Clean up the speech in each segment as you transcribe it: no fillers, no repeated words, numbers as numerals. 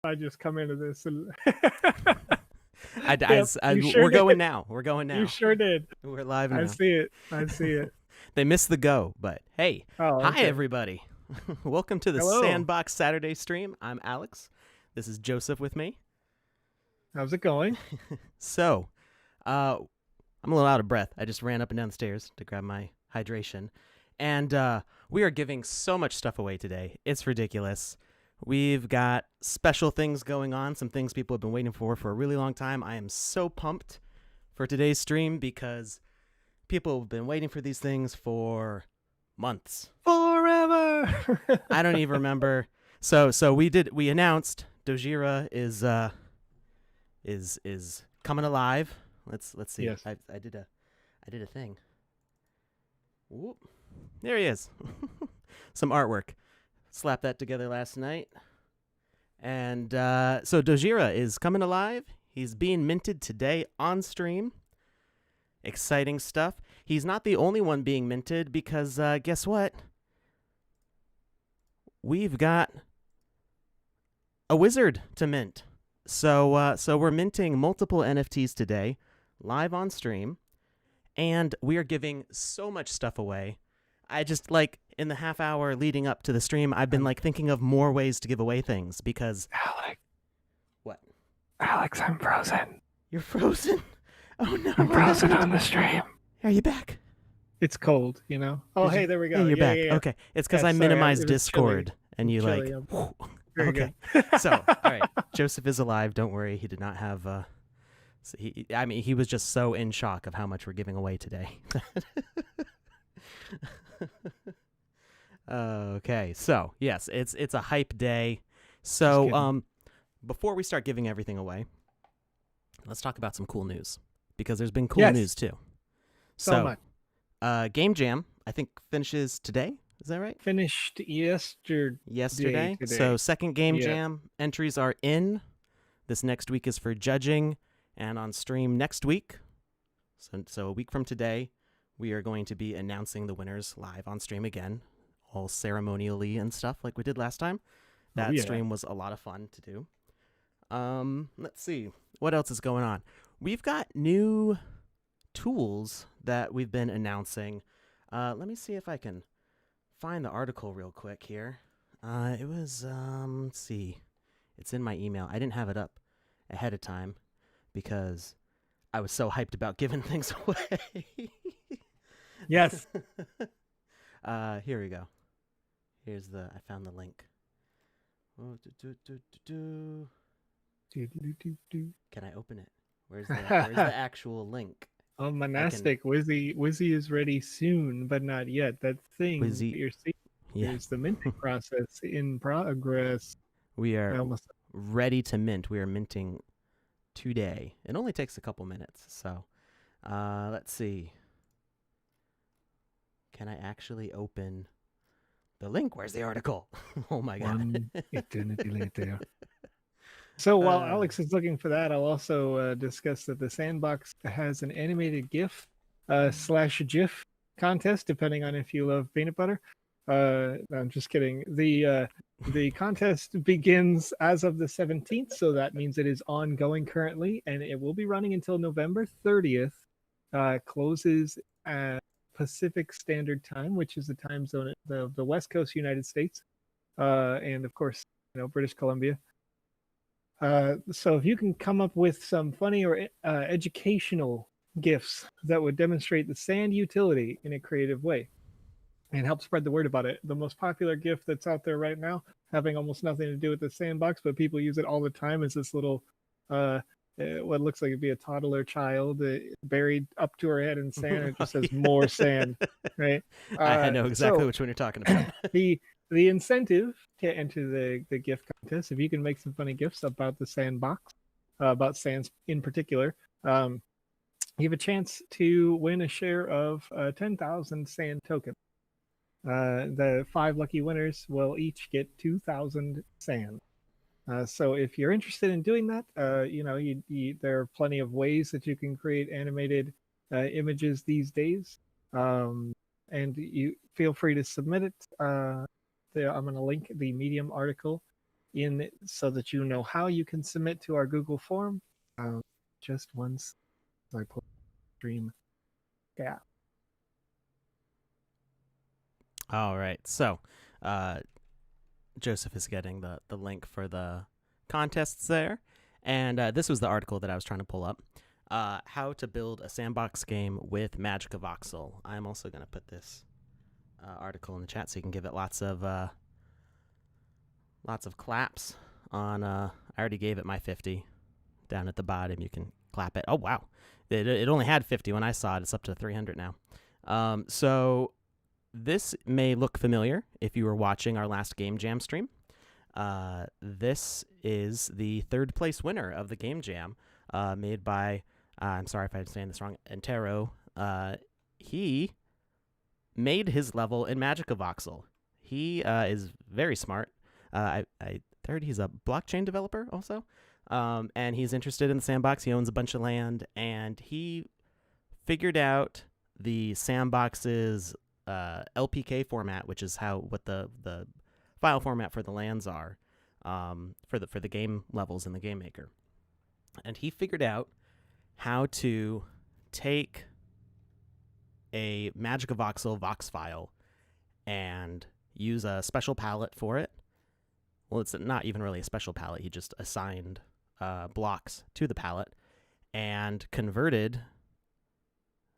I just come into this and We're going now. We're going You now. sure did. We're live I now. see it. I see it. They missed the go, but hey, Oh, hi okay. everybody. Welcome to the Hello. Sandbox Saturday stream. I'm Alex. This is Joseph with me. How's it going? So, I'm a little out of breath. I just ran up and down the stairs to grab my hydration. And we are giving so much stuff away today. It's ridiculous. We've got special things going on, some things people have been waiting for a really long time. I am so pumped for today's stream because people have been waiting for these things for months. Forever. I don't even remember. So we announced Dojira is coming alive. Let's see. Yes. I did a thing. Whoop. There he is. Some artwork. Slapped that together last night. And so Dojira is coming alive. He's being minted today on stream. Exciting stuff. He's not the only one being minted because guess what? We've got a wizard to mint. So we're minting multiple NFTs today, live on stream, and we are giving so much stuff away. I just in the half hour leading up to the stream, I've been thinking of more ways to give away things because Alex. What? Alex, I'm frozen. You're frozen. Oh no. I'm frozen on the stream. Are you back? It's cold, you know. Oh, hey, there we go. Hey, you're back. Yeah. Okay, it's because Yeah, I sorry, minimized it was Discord, chilly. and you Chilly, Very okay. good. So, all right, Joseph is alive. Don't worry, he did not have. He was just so in shock of how much we're giving away today. Okay, so yes, it's a hype day. So, before we start giving everything away, let's talk about some cool news because there's been cool news too. So much. Game Jam, I think, finishes today. Is that right? Finished yesterday. Today. So second Game Jam entries are in. This next week is for judging and on stream next week. So a week from today, we are going to be announcing the winners live on stream again, all ceremonially and stuff like we did last time. That stream was a lot of fun to do. Let's see. What else is going on? We've got new tools that we've been announcing. Let me see if I can find the article real quick here. It was, let's see. It's in my email. I didn't have it up ahead of time because I was so hyped about giving things away. Yes. Here we go. I found the link. Can I open it? Where's the actual link? Oh, monastic. Wizzy is ready soon, but not yet. That thing Wizzy, you're seeing is the minting process in progress. We are ready to mint. We are minting today. It only takes a couple minutes. So let's see. Can I actually open the link? Where's the article? Oh my God. One eternity later. So while Alex is looking for that, I'll also discuss that the Sandbox has an animated GIF / GIF contest, depending on if you love peanut butter. I'm just kidding. The contest begins as of the 17th, so that means it is ongoing currently, and it will be running until November 30th. Closes at Pacific Standard Time, which is the time zone of the West Coast United States, and of course, British Columbia. So if you can come up with some funny or educational GIFs that would demonstrate the sand utility in a creative way and help spread the word about it. The most popular GIF that's out there right now, having almost nothing to do with the Sandbox, but people use it all the time, is this little, what looks like it'd be a toddler child buried up to her head in sand. And it just says more sand, right? I know exactly which one you're talking about. The incentive to enter the gift contest, if you can make some funny gifts about the Sandbox, about sands in particular, you have a chance to win a share of 10,000 sand tokens. The 5 lucky winners will each get 2,000 sand. So if you're interested in doing that, there are plenty of ways that you can create animated images these days. And you feel free to submit it. I'm going to link the Medium article in so that you know how you can submit to our Google form. Just once I put stream. Yeah. All right. So, Joseph is getting the link for the contests there. And this was the article that I was trying to pull up. How to build a sandbox game with Magic of Voxel. I'm also going to put this article in the chat so you can give it lots of claps on. I already gave it my 50 down at the bottom. You can clap it. Oh, wow. It only had 50 when I saw it. It's up to 300 now. So this may look familiar if you were watching our last Game Jam stream. This is the third place winner of the Game Jam, made by, I'm sorry if I'm saying this wrong, Entero. He made his level in Magic of Voxel. He is very smart. I heard he's a blockchain developer also. And he's interested in the sandbox. He owns a bunch of land, and he figured out the sandbox's LPK format, which is what the file format for the lands are, for the game levels in the Game Maker. And he figured out how to take a Magic of Voxel Vox file and use a special palette for it. Well, it's not even really a special palette. He just assigned blocks to the palette and converted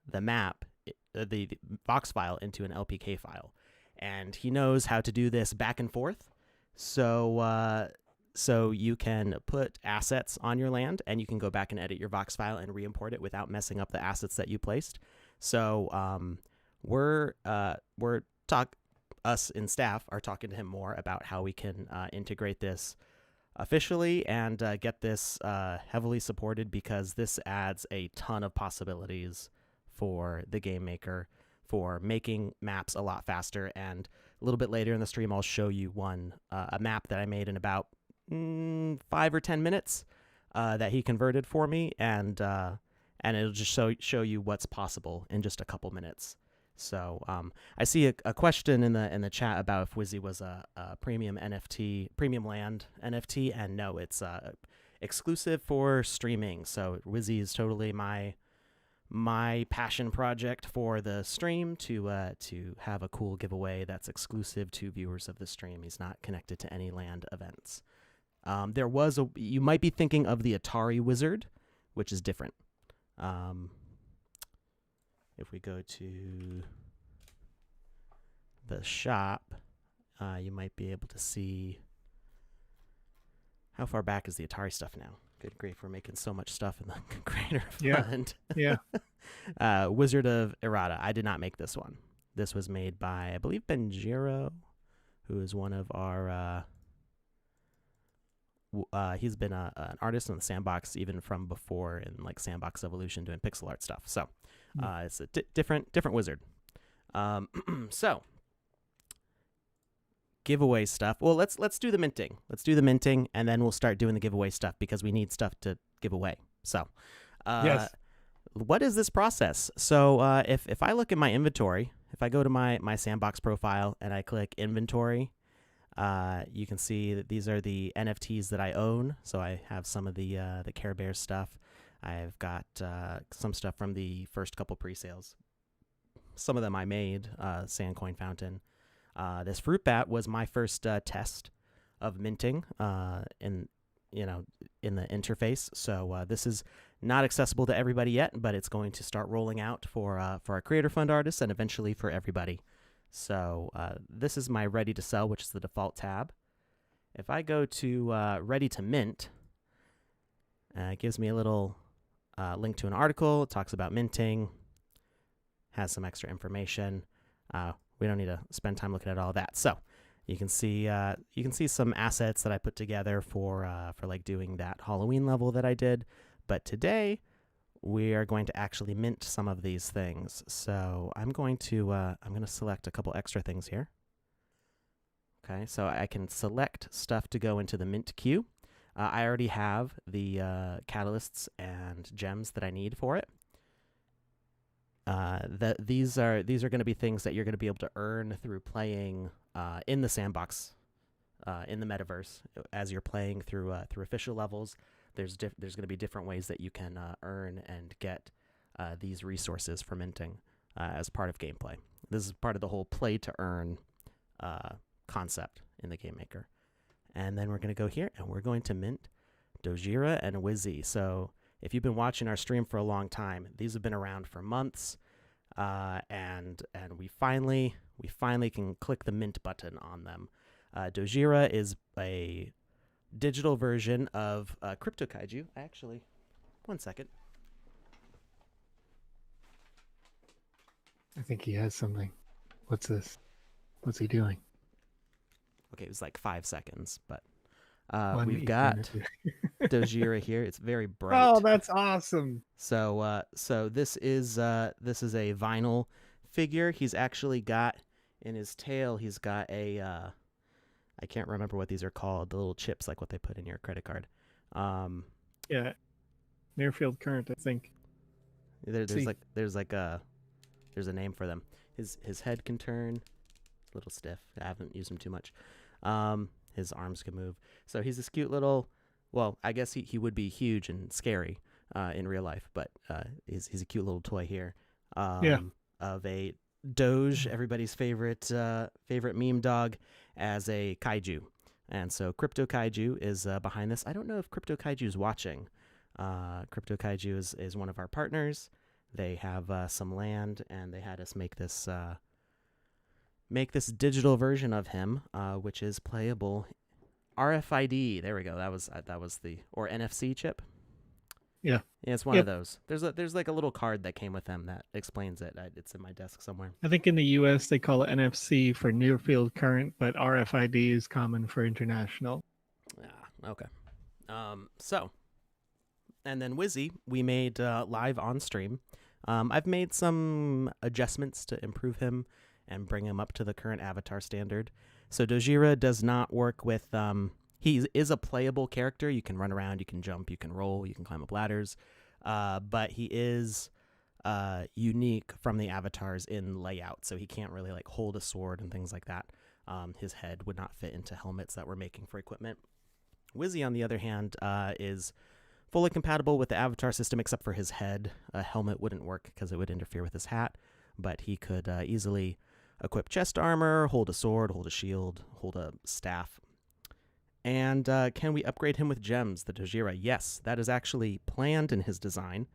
the map, the Vox file, into an LPK file. And he knows how to do this back and forth. So you can put assets on your land, and you can go back and edit your Vox file and re-import it without messing up the assets that you placed. So us in staff are talking to him more about how we can integrate this officially and get this heavily supported, because this adds a ton of possibilities for the Game Maker for making maps a lot faster. And a little bit later in the stream, I'll show you a map that I made in about 5 or 10 minutes that he converted for me, and it'll just show you what's possible in just a couple minutes. So I see a question in the chat about if Wizzy was a premium NFT, premium land NFT, and no, it's exclusive for streaming. So Wizzy is totally my passion project for the stream, to have a cool giveaway that's exclusive to viewers of the stream. He's not connected to any land events. You might be thinking of the Atari Wizard, which is different. If we go to the shop, you might be able to see how far back is the Atari stuff now. Good grief, we're making so much stuff in the creator fund. Yeah. Wizard of Errata. I did not make this one. This was made by, I believe, Benjiro, who is one of our... he's been an artist on the Sandbox even from before, in like Sandbox Evolution, doing pixel art stuff. So it's a different wizard. So giveaway stuff. Well, let's do the minting. Let's do the minting, and then we'll start doing the giveaway stuff, because we need stuff to give away. So Yes. What is this process? So if I look at my inventory, if I go to my Sandbox profile and I click inventory, you can see that these are the NFTs that I own. So I have some of the Care Bears stuff. I've got some stuff from the first couple pre-sales. Some of them I made, Sandcoin Fountain. This Fruit Bat was my first test of minting in the interface. So this is not accessible to everybody yet, but it's going to start rolling out for our Creator Fund artists and eventually for everybody. So this is my Ready to Sell, which is the default tab. If I go to Ready to Mint, it gives me a little link to an article. It talks about minting, has some extra information. We don't need to spend time looking at all that. So you can see some assets that I put together for like doing that Halloween level that I did. But today we are going to actually mint some of these things. So I'm going to select a couple extra things here. Okay, so I can select stuff to go into the mint queue. I already have the catalysts and gems that I need for it. These are going to be things that you're going to be able to earn through playing in the Sandbox in the metaverse as you're playing through official levels. There's going to be different ways that you can earn and get these resources for minting as part of gameplay. This is part of the whole play to earn concept in the Game Maker. And then we're going to go here and we're going to mint Dojira and Wizzy. So if you've been watching our stream for a long time, these have been around for months, and we finally can click the mint button on them. Dojira is a digital version of Crypto Kaiju. Actually, one second. I think he has something. What's this? What's he doing? Okay, it was like 5 seconds, but eternity. we've got Dojira here. It's very bright. Oh, that's awesome. So this is a vinyl figure. He's actually got in his tail. He's got a I can't remember what these are called. The little chips, like what they put in your credit card. Yeah, near field current, I think. There's a name for them. His head can turn. A little stiff. I haven't used him too much. His arms can move. So he's this cute little. Well, I guess he would be huge and scary in real life, but he's a cute little toy here. Of a Doge, everybody's favorite meme dog, as a kaiju. And so Crypto Kaiju is behind this. I don't know if Crypto Kaiju is watching. Crypto Kaiju is one of our partners. They have some land, and they had us make this digital version of him, which is playable. RFID. There we go. That was the or NFC chip. Yeah, it's one of those. There's like a little card that came with them that explains it. It's in my desk somewhere. I think in the U.S. they call it NFC for near field current, but RFID is common for international. Okay. So, and then Wizzy, we made live on stream. I've made some adjustments to improve him and bring him up to the current avatar standard. So Dojira does not work with. He is a playable character. You can run around, you can jump, you can roll, you can climb up ladders. But he is unique from the avatars in layout, so he can't really like hold a sword and things like that. His head would not fit into helmets that we're making for equipment. Wizzy, on the other hand, is fully compatible with the avatar system except for his head. A helmet wouldn't work because it would interfere with his hat, but he could easily equip chest armor, hold a sword, hold a shield, hold a staff. And can we upgrade him with gems, the Dojira? Yes, that is actually planned in his design.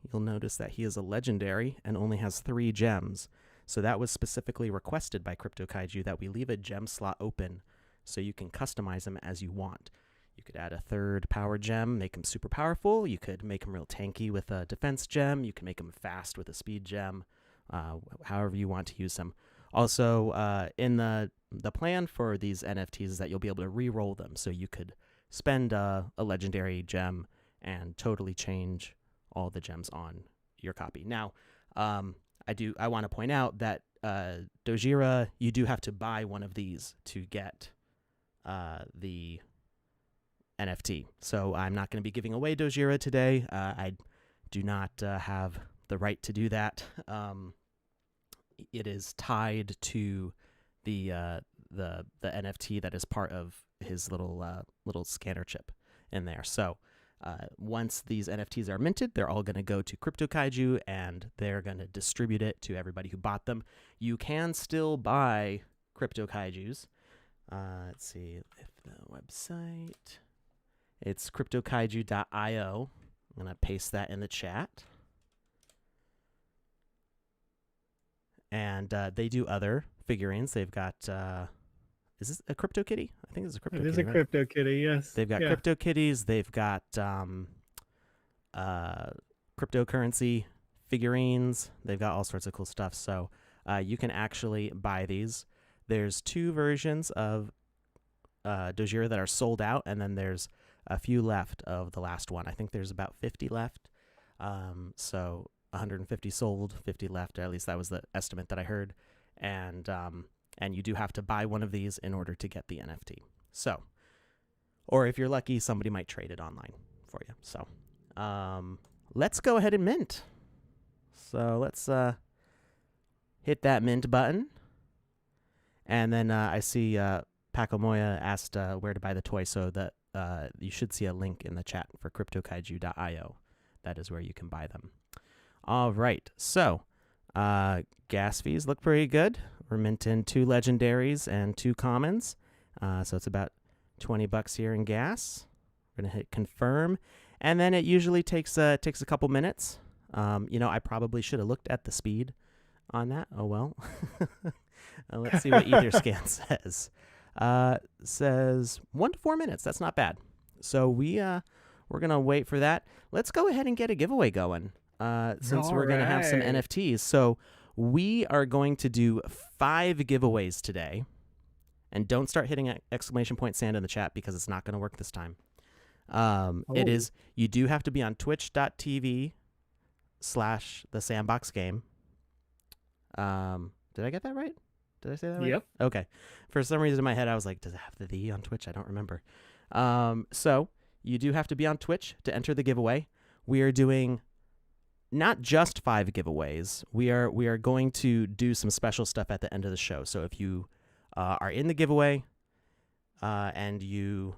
You'll notice that he is a legendary and only has 3 gems. So that was specifically requested by Crypto Kaiju that we leave a gem slot open so you can customize him as you want. You could add a 3rd power gem, make him super powerful. You could make him real tanky with a defense gem. You can make him fast with a speed gem, however you want to use him. Also, in the plan for these NFTs is that you'll be able to re-roll them. So you could spend a legendary gem and totally change all the gems on your copy. Now, I want to point out that Dojira, you do have to buy one of these to get the NFT. So I'm not going to be giving away Dojira today. I do not have the right to do that. It is tied to the NFT that is part of his little scanner chip in there. So once these NFTs are minted, they're all going to go to Crypto Kaiju, and they're going to distribute it to everybody who bought them. You can still buy Crypto Kaijus. Let's see if the website. It's cryptokaiju.io. I'm going to paste that in the chat. And they do other figurines. They've got, is this a Crypto Kitty? I think it's a Crypto Kitty. It is a Crypto Kitty, yes. They've got Crypto Kitties. They've got cryptocurrency figurines. They've got all sorts of cool stuff. So you can actually buy these. There's 2 versions of Dojira that are sold out, and then there's a few left of the last one. I think there's about 50 left. So 150 sold, 50 left, or at least that was the estimate that I heard. And you do have to buy one of these in order to get the NFT. So, or if you're lucky, somebody might trade it online for you. So, let's go ahead and mint. So let's hit that mint button. And then I see Pacomoya asked where to buy the toy, so that you should see a link in the chat for cryptokaiju.io. That is where you can buy them. All right, so gas fees look pretty good. We're minting 2 legendaries and 2 commons, so it's about $20 here in gas. We're gonna hit confirm, and then it usually takes a couple minutes. I probably should have looked at the speed on that. Oh well. Let's see what Etherscan says. Says 1 to 4 minutes. That's not bad. So we're gonna wait for that. Let's go ahead and get a giveaway going. Since we're gonna have some NFTs. So we are going to do 5 giveaways today. And don't start hitting exclamation point sand in the chat because it's not gonna work this time. It is, you do have to be on twitch.tv/the Sandbox game. Did I get that right? Did I say that right? Yep. Okay. For some reason in my head, I was like, does it have the on Twitch? I don't remember. So you do have to be on Twitch to enter the giveaway. We are doing not just 5 giveaways. We are going to do some special stuff at the end of the show. So if you are in the giveaway and you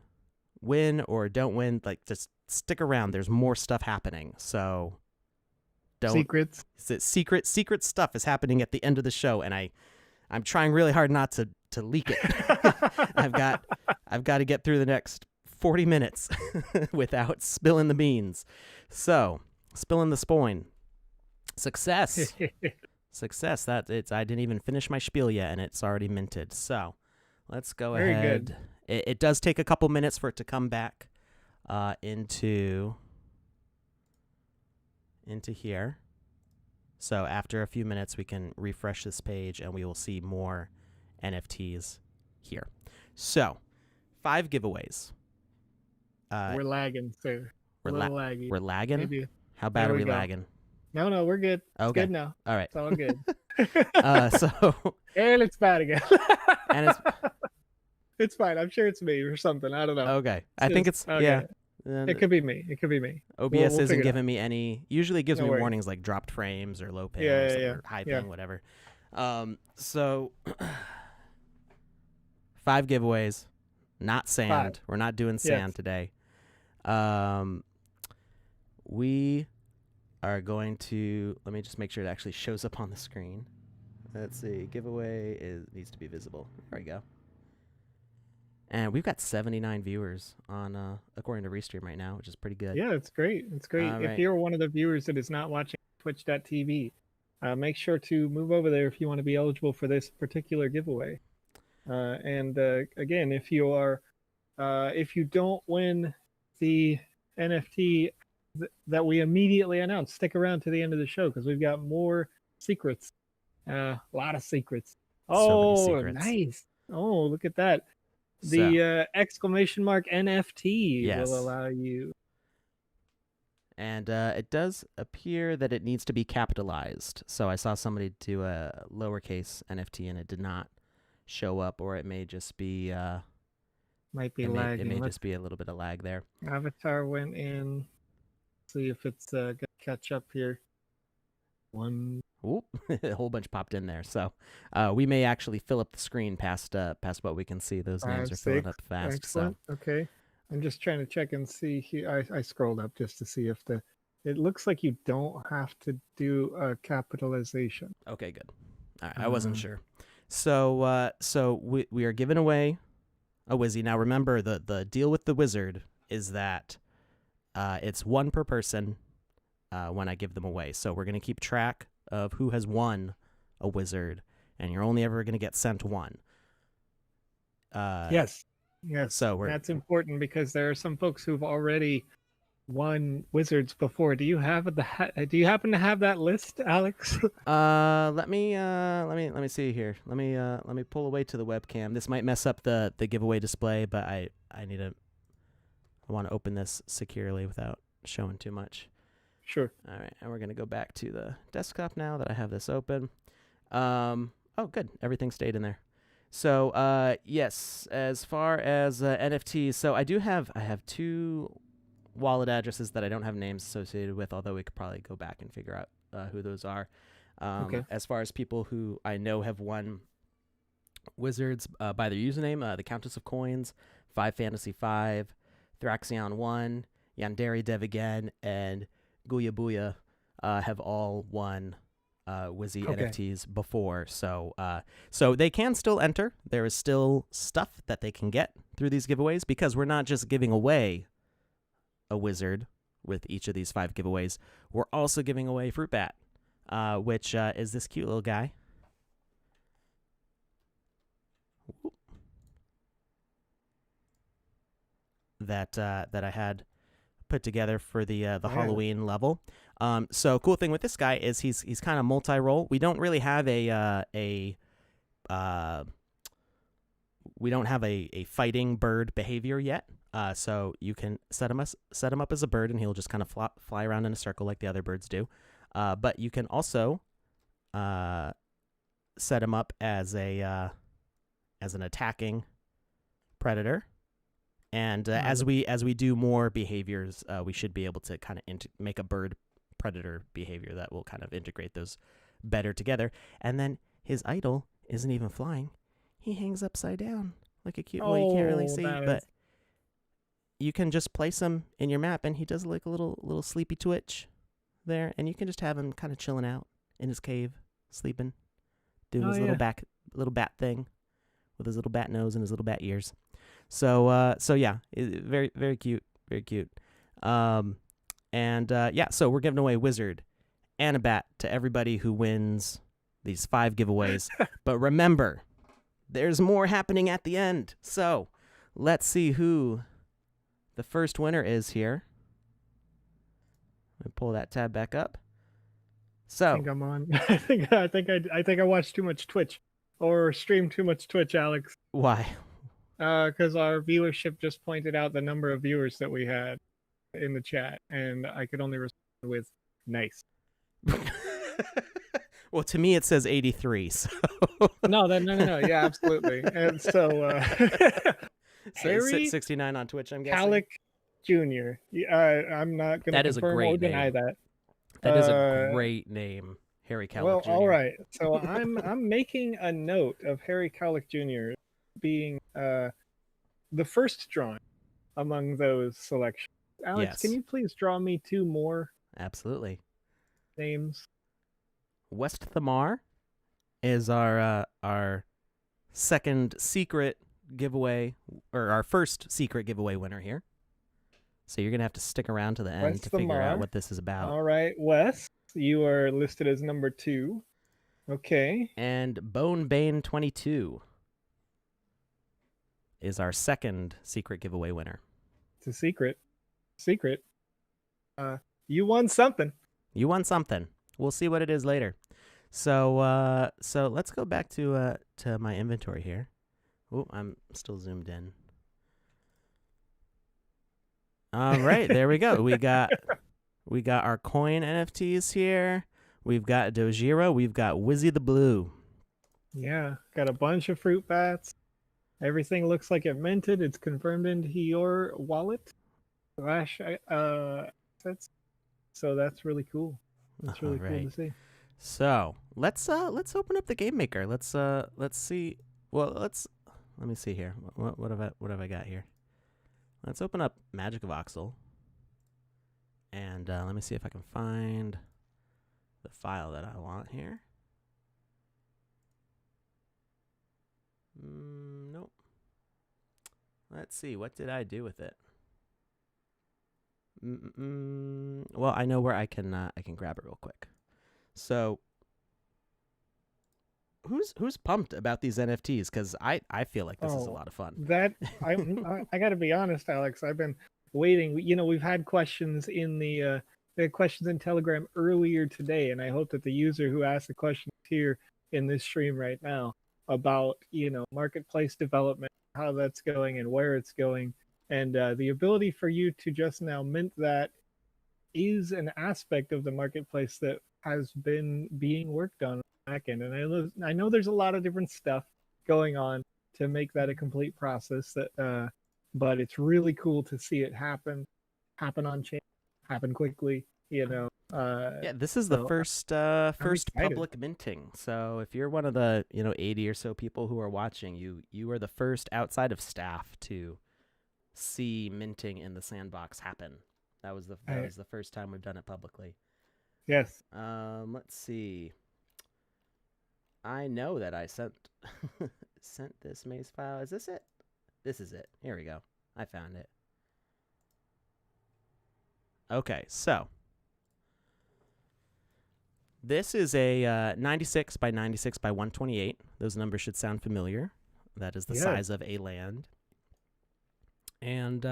win or don't win, like, just stick around. There's more stuff happening. So don't secrets. Secret stuff is happening at the end of the show, and I'm trying really hard not to leak it. I've got to get through the next 40 minutes without spilling the beans. So, spilling the spoin. Success. Success. I didn't even finish my spiel yet, and it's already minted. So, let's go Very ahead. good. It does take a couple minutes for it to come back into here. So after a few minutes, we can refresh this page, and we will see more NFTs here. So 5 giveaways. We're lagging, sir. We're laggy. We're lagging? Maybe. How bad There are we we go. lagging? No, we're good. It's Okay. good now. All right. It's all good. So And it's bad again. and it's It's fine. I'm sure it's me or something. I don't know. okay. I think it's okay. yeah. It could be me. OBS We'll isn't figure it giving me any. Usually it gives No me worries. warnings like dropped frames or low pings Yeah. or high Yeah. ping, whatever. So 5 giveaways, not sand. 5. We're not doing sand Yes. today. We are going to, let me just make sure it actually shows up on the screen. Let's see. Giveaway needs to be visible. There we go. And we've got 79 viewers on according to Restream right now, which is pretty good. Yeah, it's great. It's great. All If right. you're one of the viewers that is not watching twitch.tv, make sure to move over there if you want to be eligible for this particular giveaway. And again, if you don't win the NFT that we immediately announce, stick around to the end of the show because we've got more secrets. A lot of secrets. So many secrets. Nice. Oh, look at that. The exclamation mark NFT Yes. will allow you. And it does appear that it needs to be capitalized. So I saw somebody do a lowercase NFT and it did not show up, or it may just be Might be it lagging. may just be a little bit of lag there. Avatar went in. See if it's gonna catch up here. One. Oop, a whole bunch popped in there. So we may actually fill up the screen past what we can see. Those names 5, are filling 6. up fast. Excellent. Okay. I'm just trying to check and see here. I scrolled up just to see if it looks like you don't have to do a capitalization. So okay, good. All right, I wasn't sure. So we are giving away a Wizzy. Now remember, the deal with the wizard is that it's 1 per person when I give them away. So we're gonna keep track of who has won a wizard, and you're only ever gonna get sent 1. Yes. So that's important because there are some folks who've already won wizards before. Do you happen to have that list, Alex? let me see here. Let me pull away to the webcam. This might mess up the giveaway display, but I want to open this securely without showing too much. Sure. All right, and we're gonna go back to the desktop now that I have this open. Oh, good. Everything stayed in there. So, yes, as far as NFTs, so I have 2 wallet addresses that I don't have names associated with, although we could probably go back and figure out who those are. Okay. As far as people who I know have won wizards by their username. The Countess of Coins, 5 Fantasy 5, Thraxion 1, Yandere Dev again, and Guya Booya have all won Wizzy Okay. NFTs before. So they can still enter. There is still stuff that they can get through these giveaways, because we're not just giving away a wizard with each of these 5 giveaways. We're also giving away Fruit Bat, which is this cute little guy. That I had put together for the Halloween level. So cool thing with this guy is he's kind of multi-role. We don't really have a fighting bird behavior yet. So you can set him up as a bird, and he'll just kind of fly around in a circle like the other birds do. But you can also set him up as an attacking predator. And as we do more behaviors, we should be able to kind of make a bird predator behavior that will kind of integrate those better together. And then his idol isn't even flying; he hangs upside down like a cute. Well, you can't really see, but you can just place him in your map, and he does like a little sleepy twitch there, and you can just have him kind of chilling out in his cave, sleeping, doing his little bat thing with his little bat nose and his little bat ears. So yeah, very, very cute, very cute. So we're giving away wizard and a bat to everybody who wins these 5 giveaways. But remember, there's more happening at the end. So let's see who the first winner is here. Let me pull that tab back up. So I think I'm on. I think I watched too much Twitch or streamed too much Twitch, Alex. Why? Because our viewership just pointed out the number of viewers that we had in the chat, and I could only respond with nice. Well, to me it says 83. So no, yeah, absolutely. And so, Harry 69 on Twitch, I'm guessing. Calic Jr. I'm not going to confirm or deny that. That is a great name, Harry Calic Jr. Well, all right. So I'm making a note of Harry Calic Jr. being the first drawing among those selections. Alex, Can you please draw me 2 more? Absolutely. Names. West Thamar is our second secret giveaway, or our first secret giveaway winner here. So you're gonna have to stick around to the end to figure out what this is about. All right, Wes, you are listed as number 2. Okay. And Bonebane 22 is our second secret giveaway winner. It's a secret. You won something. You won something. We'll see what it is later. So let's go back to my inventory here. Oh, I'm still zoomed in. All right, there we go. We got our coin NFTs here. We've got Dojira. We've got Wizzy the Blue. Yeah, got a bunch of fruit bats. Everything looks like it minted. It's confirmed into your wallet. So that's really cool. That's really cool to see. So let's open up the game maker. Let's see. Well, let me see here. What have I got here? Let's open up Magic Voxel, and let me see if I can find the file that I want here. Nope. Let's see. What did I do with it? Well, I know where I can grab it real quick. So, who's pumped about these NFTs? Because I feel like this is a lot of fun. I got to be honest, Alex. I've been waiting. We've had questions in Telegram earlier today, and I hope that the user who asked the question here in this stream right now about marketplace development, how that's going, and where it's going. And the ability for you to just now mint that is an aspect of the marketplace that has been being worked on the back end. And I know there's a lot of different stuff going on to make that a complete process. But it's really cool to see it happen on chain, happen quickly. Yeah, this is the So I'm first excited. public minting. So if you're one of the 80 or so people who are watching, you are the first outside of staff to see minting in the sandbox happen. That I, was the first time we've done it publicly. yes. Let's see. I know that I sent sent this maze file. Is this it? This is it. Here we go. I found it. Okay, so this is a 96 by 96 by 128. Those numbers should sound familiar. That is the Yes. size of a land. And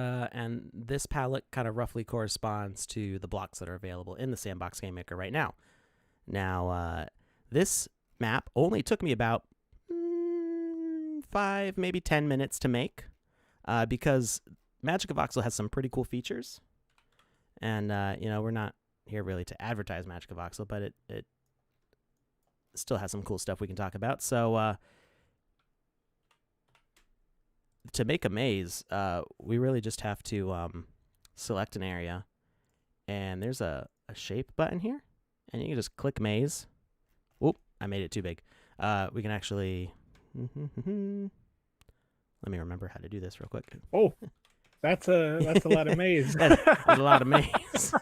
this palette kind of roughly corresponds to the blocks that are available in the Sandbox Game Maker right now. Now, this map only took me about 5, maybe 10 minutes to make, because Magic of Voxel has some pretty cool features. And, we're not here really to advertise Magic of Voxel, but it still has some cool stuff we can talk about. So, to make a maze, we really just have to select an area, and there's a shape button here, and you can just click maze. Oop, I made it too big. We can actually... Let me remember how to do this real quick. Oh, that's a lot of maze. That's a lot of maze.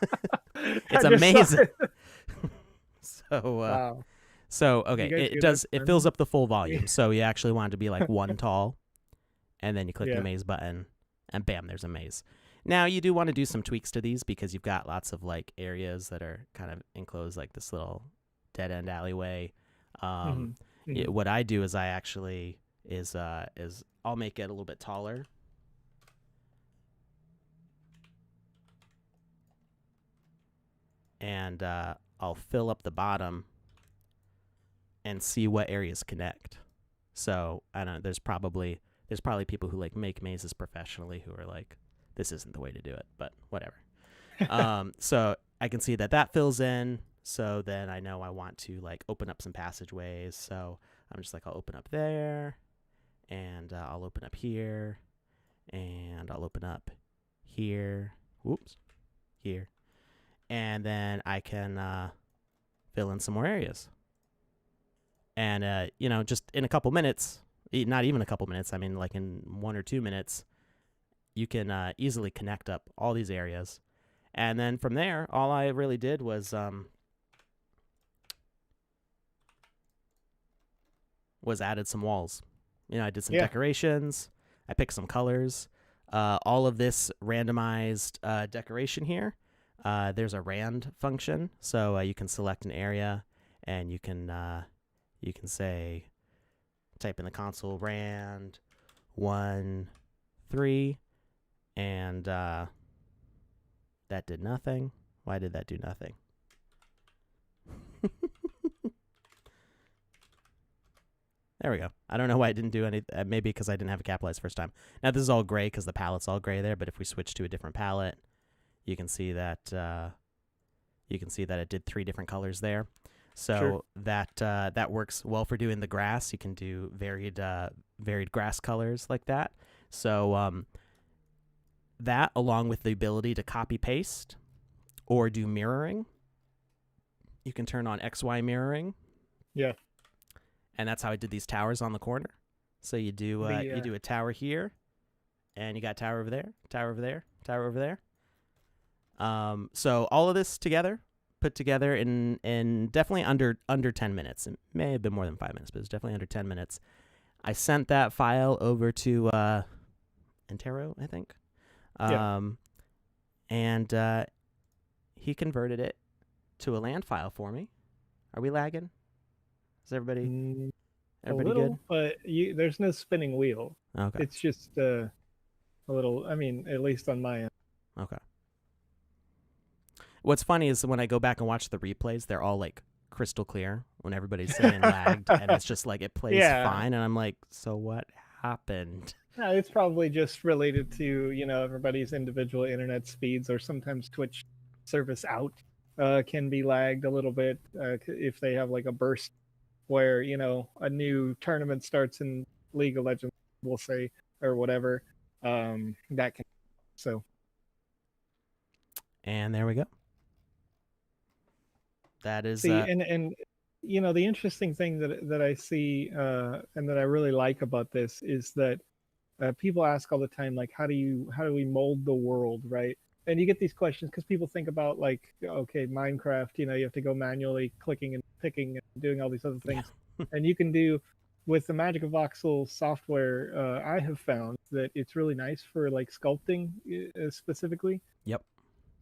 It's amazing. So, Wow. so okay, it fills up the full volume. So you actually want it to be like 1 tall, and then you click the maze button, and bam, there's a maze. Now you do want to do some tweaks to these because you've got lots of like areas that are kind of enclosed, like this little dead end alleyway. What I do is I actually is I'll make it a little bit taller. And I'll fill up the bottom and see what areas connect. So I don't know, there's probably people who like make mazes professionally who are like, this isn't the way to do it, but whatever. So I can see that fills in. So then I know I want to like open up some passageways. So I'm just like, I'll open up there, and I'll open up here, and I'll open up here. Whoops, here. And then I can fill in some more areas. And, just in a couple minutes, not even a couple minutes, I mean, like in 1 or 2 minutes, you can easily connect up all these areas. And then from there, all I really did was added some walls. I did some decorations. I picked some colors. All of this randomized decoration here. There's a rand function, so you can select an area, and you can say, type in the console rand 1 3, and that did nothing. Why did that do nothing? There we go. I don't know why it didn't do any. Maybe because I didn't have it capitalized first time. Now this is all gray because the palette's all gray there. But if we switch to a different palette, you can see that it did 3 different colors there. So that works well for doing the grass. You can do varied grass colors like that. So that, along with the ability to copy paste or do mirroring, you can turn on XY mirroring. Yeah. And that's how I did these towers on the corner. So you do a tower here, and you got tower over there, tower over there, tower over there. So all of this together, put together in definitely under 10 minutes. It may have been more than 5 minutes, but it's definitely under 10 minutes. I sent that file over to Entero, I think. And he converted it to a land file for me. Are we lagging? Is everybody a little, good? But there's no spinning wheel. Okay. It's just a little, I mean, at least on my end. Okay. What's funny is when I go back and watch the replays, they're all like crystal clear when everybody's saying lagged, and it's just like it plays fine, and I'm like, so what happened? No, it's probably just related to everybody's individual internet speeds, or sometimes Twitch service out can be lagged a little bit if they have like a burst where a new tournament starts in League of Legends, we'll say, or whatever. That can. So. And there we go. That is See, and you know, the interesting thing that I see and that I really like about this is that people ask all the time, like, how do we mold the world, right? And you get these questions because people think about, like, okay, Minecraft, you know, you have to go manually clicking and picking and doing all these other yeah. things, and you can do with the Magic of Voxel software. I have found that it's really nice for like sculpting specifically, Yep.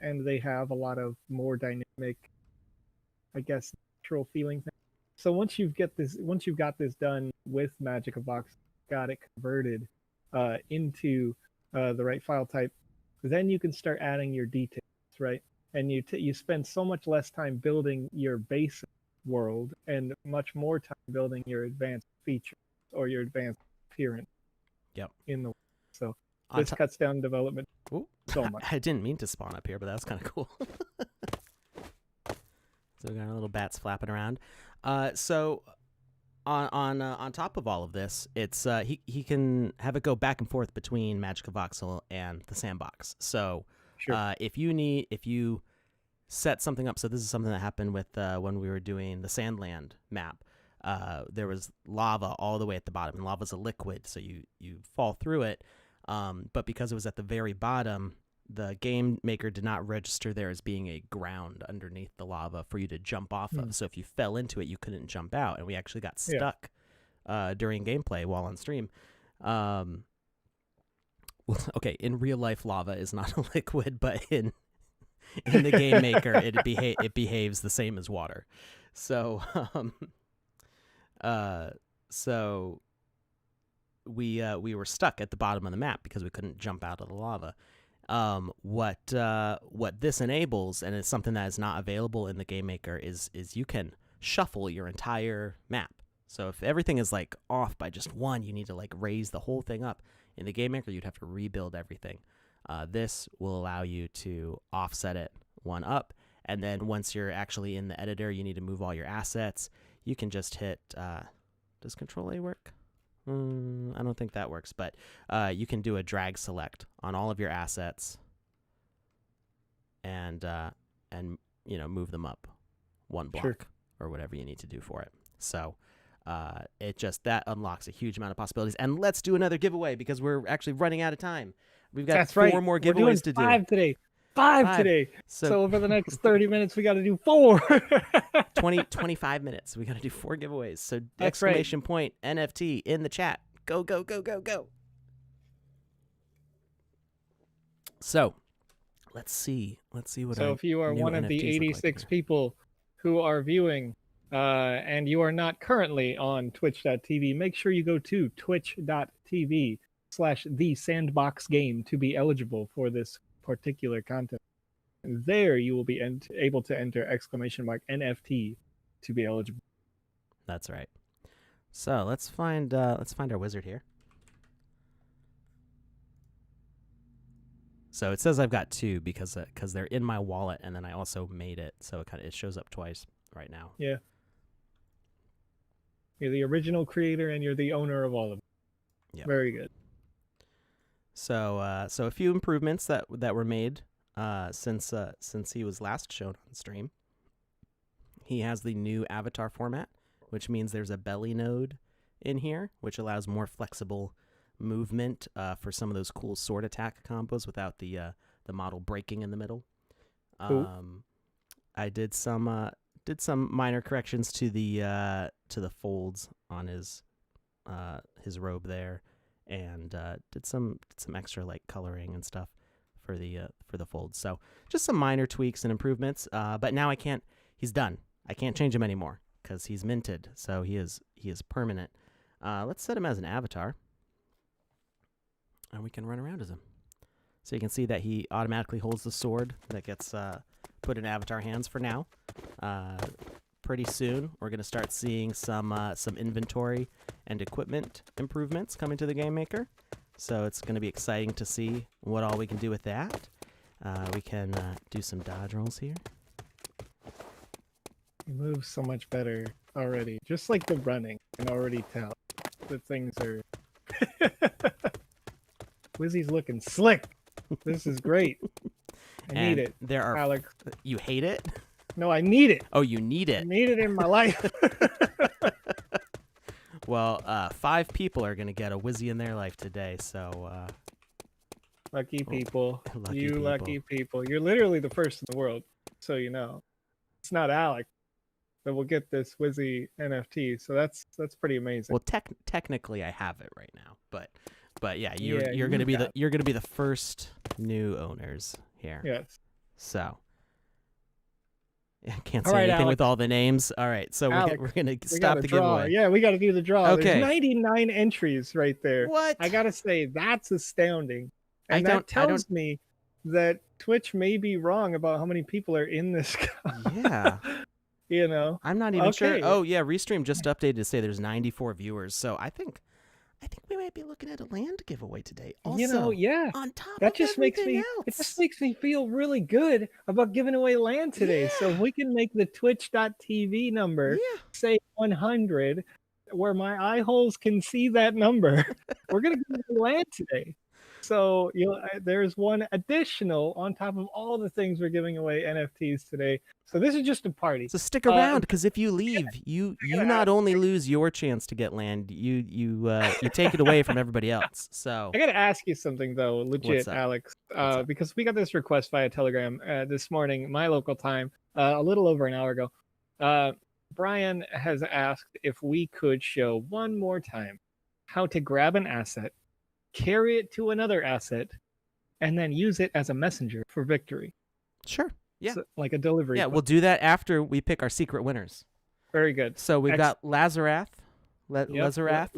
and they have a lot of more dynamic, I guess, natural feeling things. So once you've got this done with Magic of Voxel, got it converted into the right file type, then you can start adding your details, right? And you spend so much less time building your base world and much more time building your advanced features or your advanced appearance Yep. in the world. So On this cuts down development Ooh, so much. I didn't mean to spawn up here, but that's kind of cool. So we got our little bats flapping around. So on top of all of this, it's he can have it go back and forth between Magic of Voxel and the Sandbox. So Sure. Five today. Five today. So over the next 30 minutes, we got to do 4. 25 minutes. We got to do 4 giveaways. So exclamation point NFT in the chat. Go, go, go, go, go. So let's see what. So if you are one of the 86 people who are viewing and you are not currently on twitch.tv, make sure you go to twitch.tv/thesandboxgame to be eligible for this particular content. And there you will be able to enter exclamation mark NFT to be eligible. That's right. So let's find our wizard here. So it says I've got 2 because they're in my wallet, and then I also made it, so it shows up twice right now. Yeah. You're the original creator, and you're the owner of all of them. Yep. Very good. So a few improvements that were made since he was last shown on stream. He has the new avatar format, which means there's a belly node in here, which allows more flexible movement for some of those cool sword attack combos without the model breaking in the middle. I did some minor corrections to the folds on his robe there, and did some extra like coloring and stuff for the folds. So just some minor tweaks and improvements. But now he's done. I can't change him anymore because he's minted. So he is permanent. Let's set him as an avatar, and we can run around as him. So you can see that he automatically holds the sword that gets put in avatar hands for now. Pretty soon, we're going to start seeing some inventory and equipment improvements coming to the game maker. So it's going to be exciting to see what all we can do with that. We can do some dodge rolls here. He moves so much better already. Just like the running, I can already tell that things are... Wizzy's looking slick. This is great. I need it. There are... Alex. You hate it? No, I need it. Oh, you need I it. need it in my life. Well, 5 people are going to get a Wizzy in their life today, so... Lucky people. Lucky You people. lucky people. You're literally the first in the world, so you know. It's not Alex that will get this Wizzy NFT, so that's pretty amazing. Well, technically I have it right now, but yeah, you're Yeah, going to be the first new owners here. Yes. So I can't All say right, anything Alex. with all the names. All right, so Alex, we're going to we stop gotta the draw. giveaway. Yeah, we got to do the draw. Okay. There's 99 entries right there. What? I gotta say, that's astounding. And I that tells me that Twitch may be wrong about how many people are in this. Yeah. You know, I'm not even sure. Okay. Oh yeah, Restream just updated to say there's 94 viewers. So I think we might be looking at a land giveaway today. Also, you know, yeah, on top that of just makes me everything it just else. makes me feel really good about giving away land today. So if we can make the twitch.tv number say 100, where my eye holes can see that number, we're gonna give away land today. So there's one additional on top of all the things we're giving away NFTs today. So this is just a party. So stick around, because if you leave, you not only lose your chance to get land, you take it away from everybody else. So I gotta ask you something though, legit, Alex, up? because we got this request via Telegram this morning, my local time, a little over an hour ago. Brian has asked if we could show one more time how to grab an asset, carry it to another asset, and then use it as a messenger for victory. Sure. Yeah. So, like a delivery. Yeah, we'll do that after we pick our secret winners. Very good. So we've got Lazarath, Lazarath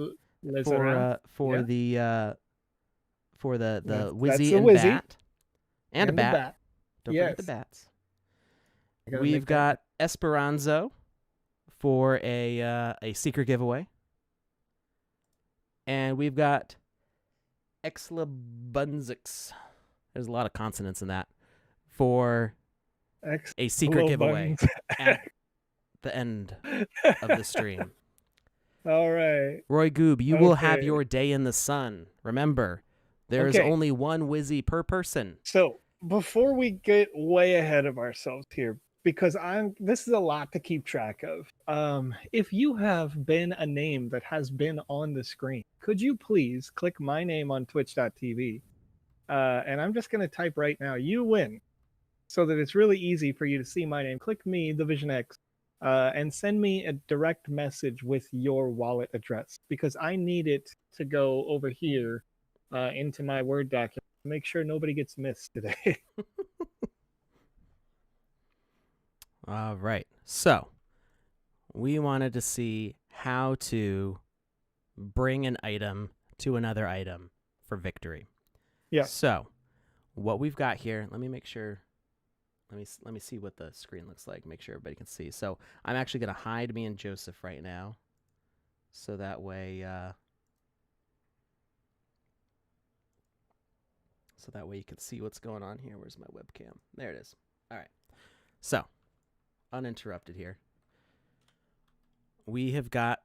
for the Wizzy and Wizzy. Bat. And a bat. Don't forget the bats. We've got Esperanzo for a secret giveaway. And we've got Exlabunzix. There's a lot of consonants in that. For a secret giveaway at the end of the stream. All right. Roy Goob, you will have your day in the sun. Remember, there is only one Wizzy per person. So before we get way ahead of ourselves here, because this is a lot to keep track of. If you have been a name that has been on the screen, could you please click my name on twitch.tv? And I'm just going to type right now, you win, so that it's really easy for you to see my name. Click me, the Vision X, and send me a direct message with your wallet address, because I need it to go over here into my Word document to make sure nobody gets missed today. All right. So we wanted to see how to bring an item to another item for victory. Yeah. So what we've got here, let me make sure. Let me see what the screen looks like. Make sure everybody can see. So I'm actually going to hide me and Joseph right now, so that way you can see what's going on here. Where's my webcam? There it is. All right. So uninterrupted here. We have got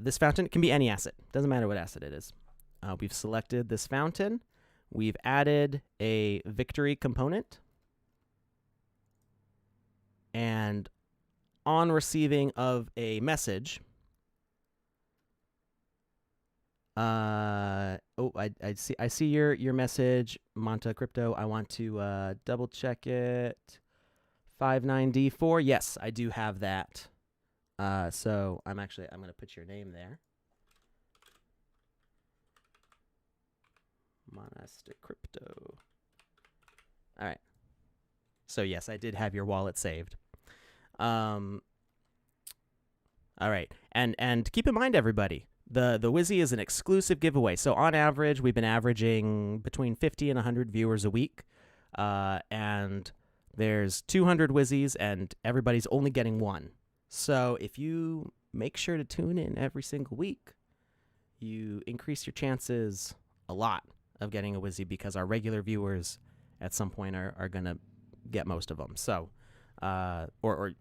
this fountain. It can be any asset. Doesn't matter what asset it is. We've selected this fountain. We've added a victory component. And on receiving of a message, I see your message, Monta Crypto. I want to double check it. 59D4. Yes, I do have that. So I'm going to put your name there. Monastic Crypto. All right. So yes, I did have your wallet saved. All right, and keep in mind, everybody, the Wizzy is an exclusive giveaway. So on average, we've been averaging between 50 and 100 viewers a week, and there's 200 Wizzies, and everybody's only getting one. So if you make sure to tune in every single week, you increase your chances a lot of getting a Wizzy, because our regular viewers at some point are gonna get most of them. So. Or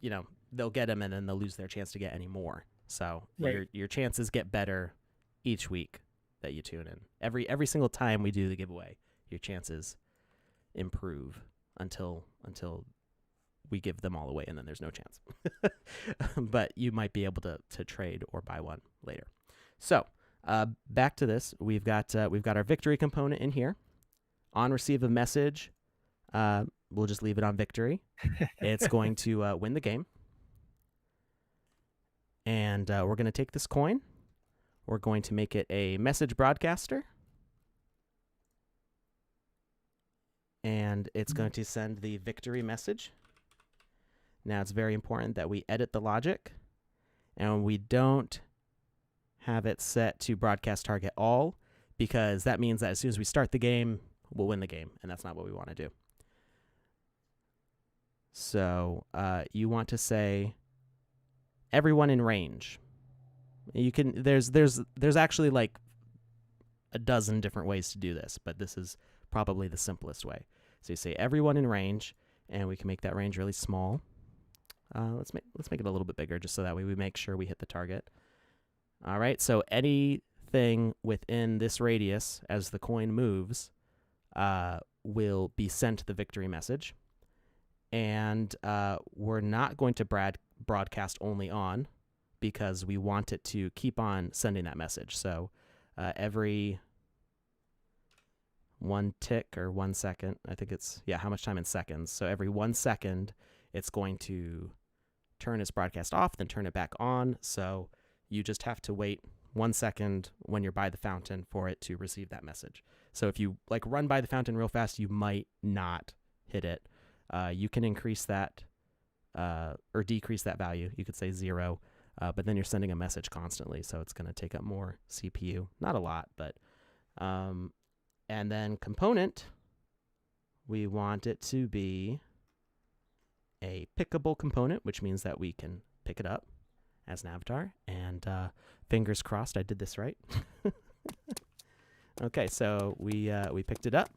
they'll get them and then they'll lose their chance to get any more. So your chances get better each week that you tune in. Every single time we do the giveaway, your chances improve until we give them all away and then there's no chance. But you might be able to trade or buy one later. So back to this, we've got our victory component in here. On receive of message, we'll just leave it on victory. It's going to win the game. And we're going to take this coin. We're going to make it a message broadcaster. And it's going to send the victory message. Now, it's very important that we edit the logic. And we don't have it set to broadcast target all, because that means that as soon as we start the game, we'll win the game. And that's not what we want to do. So you want to say everyone in range. You can there's actually like a dozen different ways to do this, but this is probably the simplest way. So you say everyone in range, and we can make that range really small. Let's make it a little bit bigger, just so that way we make sure we hit the target. All right, so anything within this radius as the coin moves will be sent the victory message. And we're not going to broadcast only on, because we want it to keep on sending that message. So every 1 tick or 1 second, I think it's, how much time in seconds. So every 1 second, it's going to turn its broadcast off, then turn it back on. So you just have to wait 1 second when you're by the fountain for it to receive that message. So if you like run by the fountain real fast, you might not hit it. You can increase that or decrease that value. You could say 0, but then you're sending a message constantly, so it's going to take up more CPU. Not a lot, but and then component, we want it to be a pickable component, which means that we can pick it up as an avatar. And fingers crossed I did this right. Okay, so we picked it up.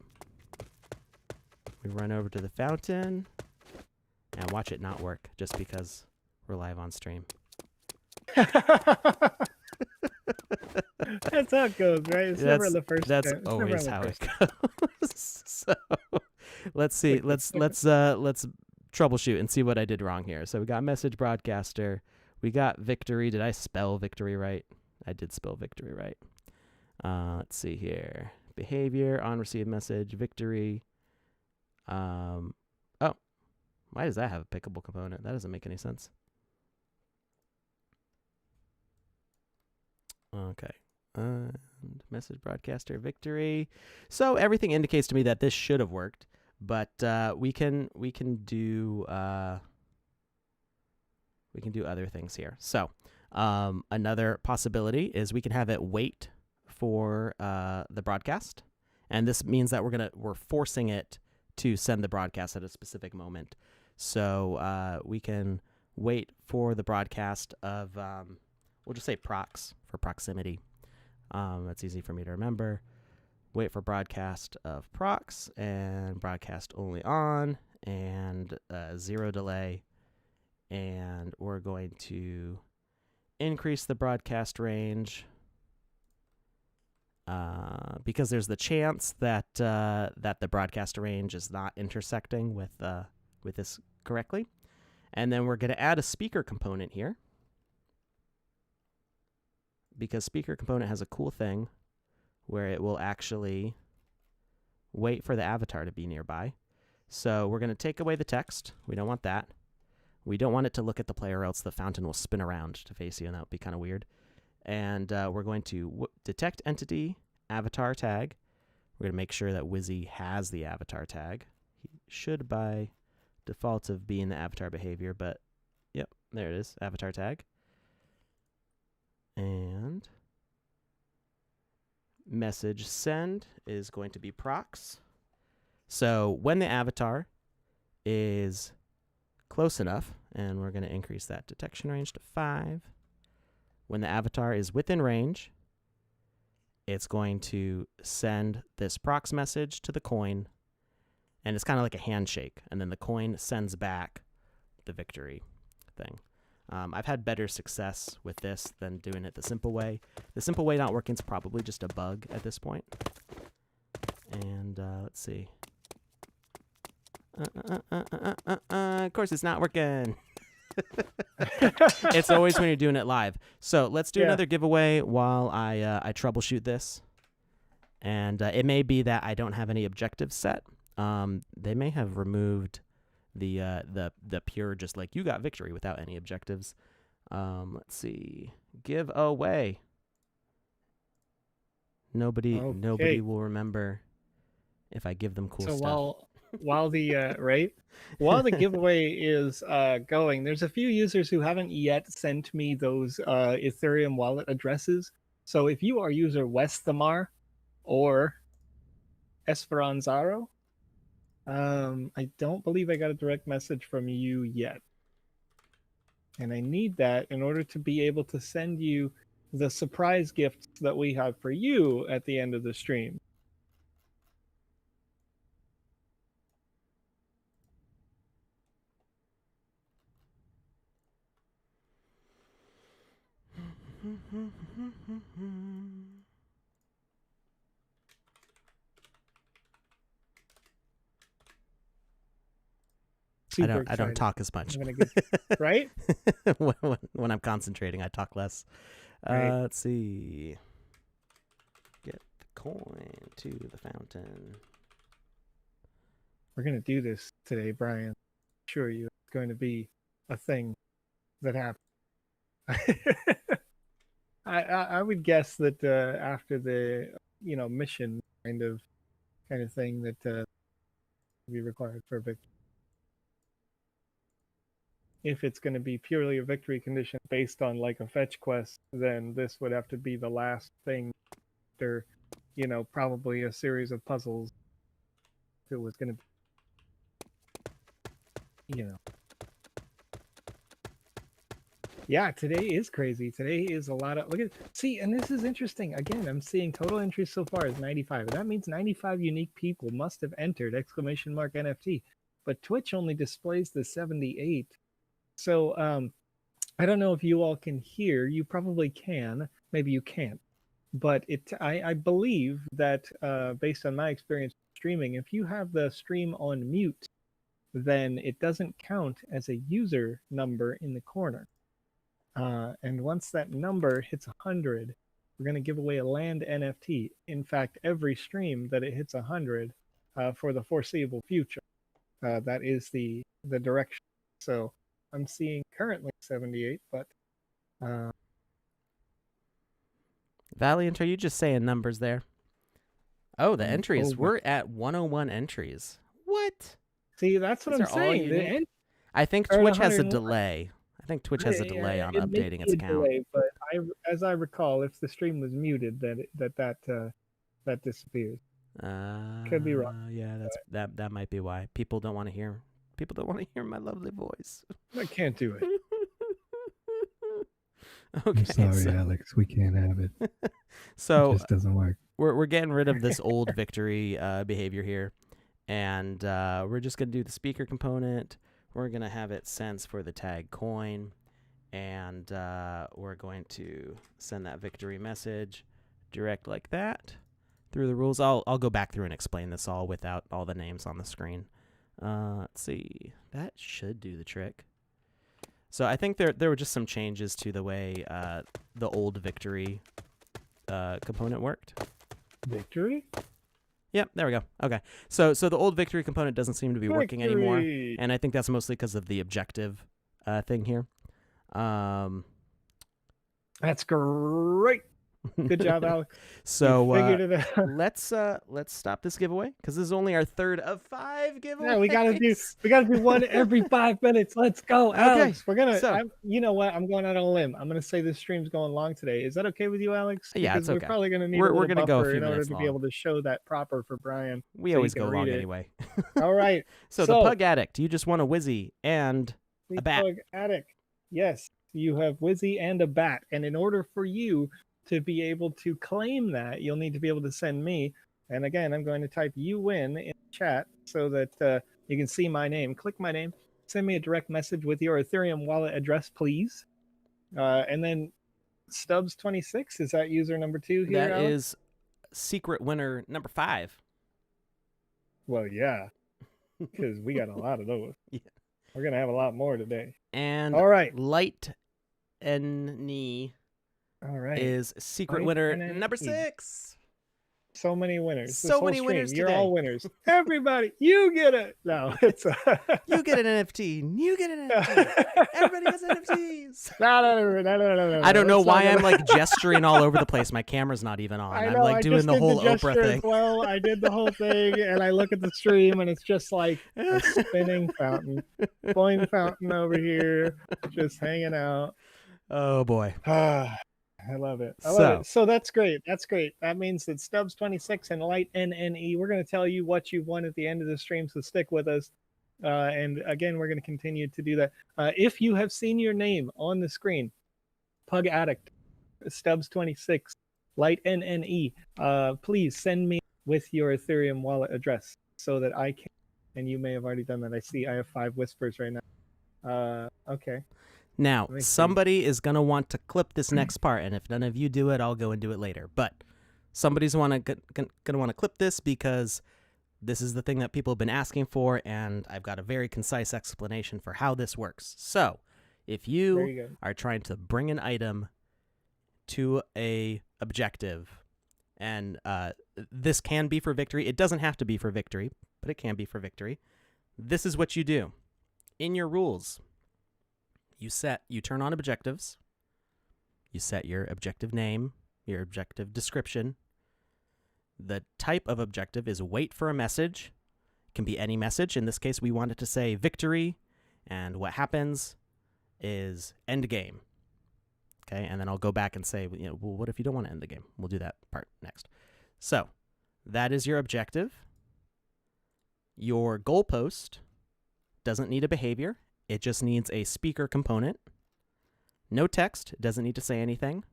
We run over to the fountain and watch it not work just because we're live on stream. That's how it goes, right? It's never the first. That's time. always how it goes. So let's see. Let's troubleshoot and see what I did wrong here. So we got message broadcaster. We got victory. Did I spell victory right? I did spell victory right. Let's see here. Behavior, on receive message, victory. Oh, why does that have a pickable component? That doesn't make any sense. Okay. Message broadcaster, victory. So everything indicates to me that this should have worked, but we can do other things here. So another possibility is we can have it wait for the broadcast, and this means that we're forcing it to send the broadcast at a specific moment. So we can wait for the broadcast of we'll just say prox for proximity. That's easy for me to remember. Wait for broadcast of prox and broadcast only on and 0 delay. And we're going to increase the broadcast range because there's the chance that the broadcast range is not intersecting with this correctly. And then we're going to add a speaker component here, because speaker component has a cool thing where it will actually wait for the avatar to be nearby. So we're going to take away the text. We don't want that. We don't want it to look at the player, or else the fountain will spin around to face you, and that would be kind of weird. And we're going to detect entity, avatar tag. We're going to make sure that Wizzy has the avatar tag. He should by default of being the avatar behavior, but yep, there it is, avatar tag. And message send is going to be prox. So when the avatar is close enough, and we're going to increase that detection range to 5. When the avatar is within range, it's going to send this prox message to the coin, and it's kind of like a handshake, and then the coin sends back the victory thing. I've had better success with this than doing it the simple way. The simple way not working is probably just a bug at this point. And let's see. Of course, it's not working. It's always when you're doing it live. So let's do another giveaway while I troubleshoot this. And it may be that I don't have any objectives set. They may have removed the pure, just like you got victory without any objectives. Let's see. Give away. Nobody will remember if I give them cool stuff. So while the right, while the giveaway is going, there's a few users who haven't yet sent me those Ethereum wallet addresses. So if you are user Westhamar or Esperanzaro, I don't believe I got a direct message from you yet. And I need that in order to be able to send you the surprise gifts that we have for you at the end of the stream. I don't talk as much. Right? when I'm concentrating, I talk less. Right. Let's see. Get the coin to the fountain. We're going to do this today, Brian. I assure you it's going to be a thing that happens. I would guess that after the mission kind of thing that will be required for a victory. If it's going to be purely a victory condition based on like a fetch quest, then this would have to be the last thing after, probably a series of puzzles. If it was going to be, Yeah, today is crazy. Today is a lot of see, and this is interesting. Again, I'm seeing total entries so far is 95. That means 95 unique people must have entered ! NFT. But Twitch only displays the 78. So I don't know if you all can hear. You probably can. Maybe you can't. But I believe that based on my experience streaming, if you have the stream on mute, then it doesn't count as a user number in the corner. And once that number hits 100, we're going to give away a land NFT. In fact, every stream that it hits 100 for the foreseeable future. That is the direction. So I'm seeing currently 78, but Valiant, are you just saying numbers there? Oh, the entries. We're at 101 entries. What? See, that's what I'm saying. I think Twitch has a delay. I think Twitch has a delay on updating its account. Delay, but as I recall, if the stream was muted, that disappears. Could be wrong. Yeah, that might be why people don't want to hear. People don't want to hear my lovely voice. I can't do it. Okay, I'm sorry, Alex. We can't have it. So it just doesn't work. We're getting rid of this old victory behavior here, and we're just gonna do the speaker component. We're gonna have it sense for the tag coin, and we're going to send that victory message direct like that through the rules. I'll go back through and explain this all without all the names on the screen. Let's see. That should do the trick. So I think there were just some changes to the way the old victory component worked. Victory? Yep, there we go. Okay. So the old victory component doesn't seem to be working anymore. And I think that's mostly because of the objective thing here. That's great. Good job, Alex. So let's stop this giveaway because this is only our third of 5 giveaways. Yeah, we gotta do one every 5 minutes. Let's go, Alex. We're gonna. You know what? I'm going out on a limb. I'm gonna say this stream's going long today. Is that okay with you, Alex? Yeah, because it's okay. We're probably gonna need we're gonna go a few in order minutes to long. Be able to show that proper for Brian. We always go long anyway. All right. So the Pug Addict, you just want a Wizzy and a bat. Pug Addict. Yes, you have Wizzy and a bat, and in order for you to be able to claim that, you'll need to be able to send me. And again, I'm going to type "you win" in chat so that you can see my name. Click my name. Send me a direct message with your Ethereum wallet address, please. And then Stubbs26, is that user number 2 here? That Alex? is secret winner number 5. Well, yeah. because we got a lot of those. Yeah. We're gonna have a lot more today. And All right. Light NE All right. is secret Light winner NE. number 6. So many winners. So This whole many stream, winners you're today. all winners. Everybody, you get it. No, it's You get an NFT. You get an NFT. Everybody gets NFTs. No. I don't know Let's why not I'm go- like gesturing all over the place. My camera's not even on. I I'm know. like I doing just the did whole the gesture Oprah as thing. well. I did the whole thing, and I look at the stream, and it's just like a spinning fountain, flowing fountain over here, just hanging out. Oh boy. I love it. I love it. So that's great. That's great. That means that Stubbs26 and Light NNE, we're going to tell you what you've won at the end of the stream, so stick with us. And again, we're going to continue to do that. If you have seen your name on the screen, Pug Addict, Stubbs26, Light NNE, please send me with your Ethereum wallet address so that I can, and you may have already done that. I see I have 5 whispers right now. Okay. Now, Let me see. somebody is going to want to clip this next part, and if none of you do it, I'll go and do it later. But somebody's going to want to clip this because this is the thing that people have been asking for, and I've got a very concise explanation for how this works. So, if There you you go. are trying to bring an item to a objective, and this can be for victory. It doesn't have to be for victory, but it can be for victory. This is what you do. In your rules, you turn on objectives, you set your objective name, your objective description. The type of objective is wait for a message. It can be any message. In this case, we want it to say victory, and what happens is end game. Okay, and then I'll go back and say, well, what if you don't want to end the game? We'll do that part next. So that is your objective. Your goalpost doesn't need a behavior. It just needs a speaker component. No text. It doesn't need to say anything.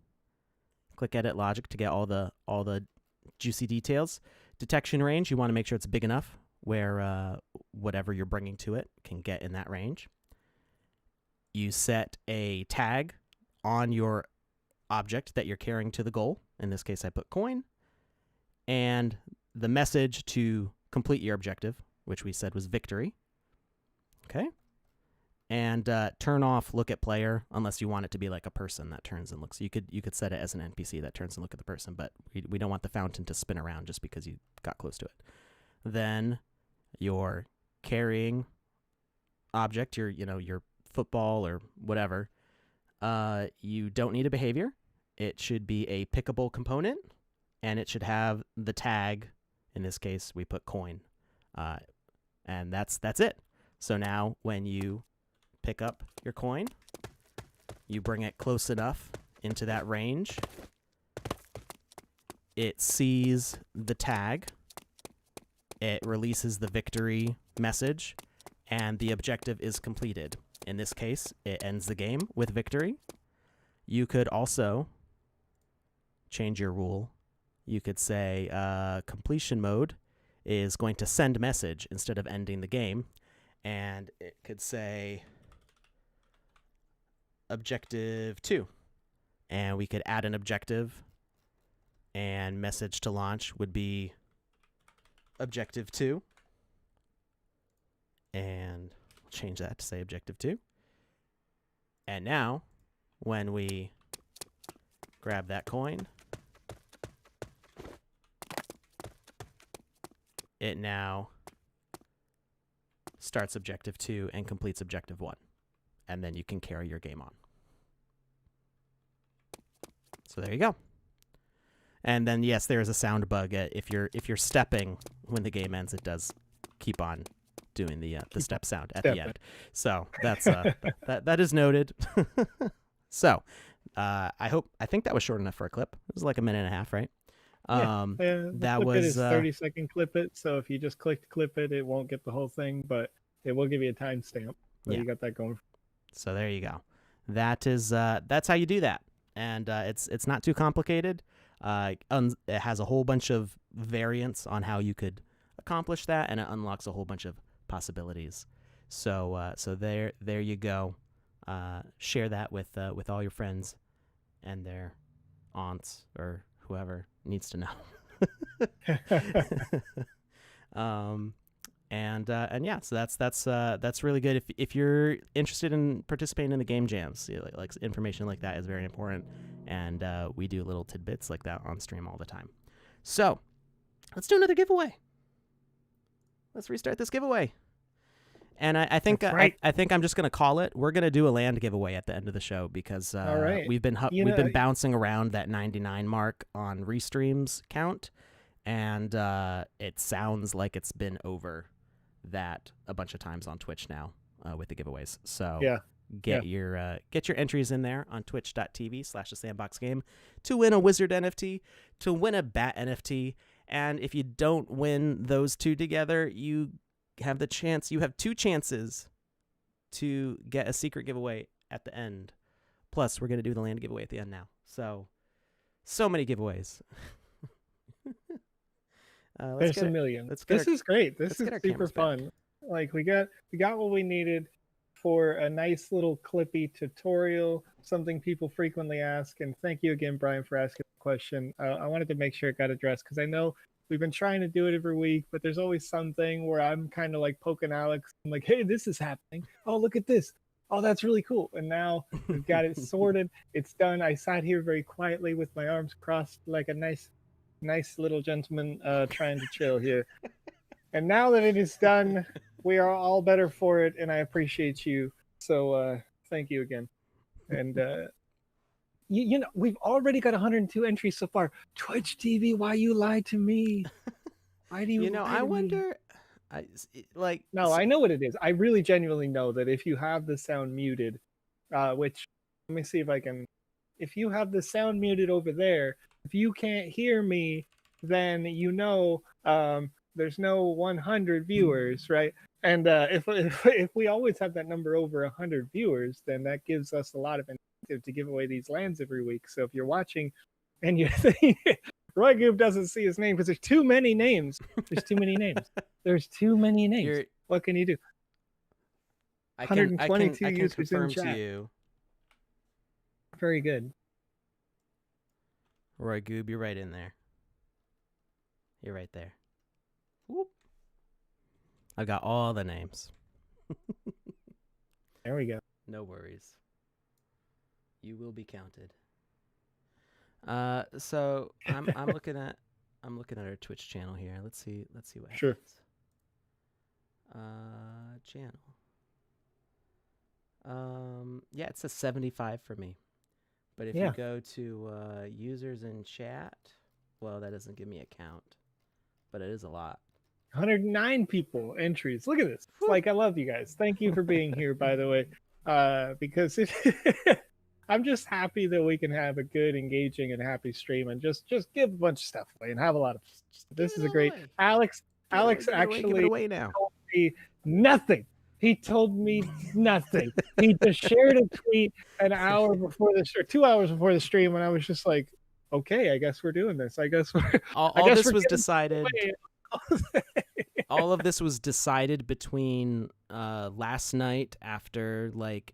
Click Edit Logic to get all the juicy details. Detection range, you want to make sure it's big enough where whatever you're bringing to it can get in that range. You set a tag on your object that you're carrying to the goal. In this case, I put coin. And the message to complete your objective, which we said was victory. Okay. And turn off look at player unless you want it to be like a person that turns and looks. You could set it as an NPC that turns and look at the person, but we don't want the fountain to spin around just because you got close to it. Then your carrying object, your football or whatever, you don't need a behavior. It should be a pickable component, and it should have the tag. In this case, we put coin, and that's it. So now when you pick up your coin, you bring it close enough into that range. It sees the tag. It releases the victory message, and the objective is completed. In this case, it ends the game with victory. You could also change your rule. You could say completion mode is going to send message instead of ending the game, and it could say objective 2, and we could add an objective, and message to launch would be objective 2, and we'll change that to say objective 2. And now when we grab that coin, it now starts objective 2 and completes objective 1. And then you can carry your game on. So there you go. And then yes, there is a sound bug. If you're stepping when the game ends, it does keep on doing the step sound at the end. So that's that is noted. So I think that was short enough for a clip. It was like a minute and a half, right? That was 30-second clip it. So if you just click to clip it, it won't get the whole thing, but it will give you a timestamp. So you got that going. So there you go. That is that's how you do that, and it's not too complicated. It has a whole bunch of variants on how you could accomplish that, and it unlocks a whole bunch of possibilities. So there you go. Share that with all your friends and their aunts or whoever needs to know. And yeah, so that's really good. If you're interested in participating in the game jams, like information like that is very important, and we do little tidbits like that on stream all the time. So let's do another giveaway. Let's restart this giveaway. And I think right. I think I'm just gonna call it. We're gonna do a land giveaway at the end of the show because all right. we've been bouncing around that 99 mark on restreams count, and it sounds like it's been over that a bunch of times on Twitch now with the giveaways. So get your entries in there on twitch.tv/thesandboxgame to win a wizard NFT, to win a bat NFT, and if you don't win those two together, you have 2 chances to get a secret giveaway at the end. Plus, we're going to do the land giveaway at the end now. So many giveaways. There's a million. This is great. This is super fun. Like we got what we needed for a nice little clippy tutorial, something people frequently ask. And thank you again, Brian, for asking the question. I wanted to make sure it got addressed because I know we've been trying to do it every week, but there's always something where I'm kind of like poking Alex. I'm like, hey, this is happening. Oh, look at this. Oh, that's really cool. And now we've got it sorted. It's done. I sat here very quietly with my arms crossed like a nice little gentleman trying to chill here. And now that it is done, we are all better for it, and I appreciate you. So thank you again. And you know, we've already got 102 entries so far. Twitch TV, why you lied to me? Why do you? I wonder. No, I know what it is. I really genuinely know that if you have the sound muted, which let me see if I can. If you have the sound muted over there, if you can't hear me, then you know there's no 100 viewers, right? And if we always have that number over 100 viewers, then that gives us a lot of incentive to give away these lands every week. So if you're watching and you think Roy Goob doesn't see his name because there's too many names. There's too many names. There's too many names. What can you do? 122 users in chat. To you. Very good. Roy Goob, you're right in there. You're right there. Whoop. I got all the names. There we go. No worries. You will be counted. So I'm looking at our Twitch channel here. Let's see what happens. Sure. Channel. Yeah, it says 75 for me. But if you go to users in chat, well, that doesn't give me a count, but it is a lot. 109 people entries. Look at this. It's like I love you guys. Thank you for being here, by the way, because I'm just happy that we can have a good, engaging, and happy stream and just give a bunch of stuff away and have a lot of. This is a great. Alex actually give it away now. Told me nothing. He told me nothing. He just shared a tweet an hour before the stream, 2 hours before the stream, and I was just like, "Okay, I guess we're doing this. I guess we're." All this was decided. All of this was decided between last night after like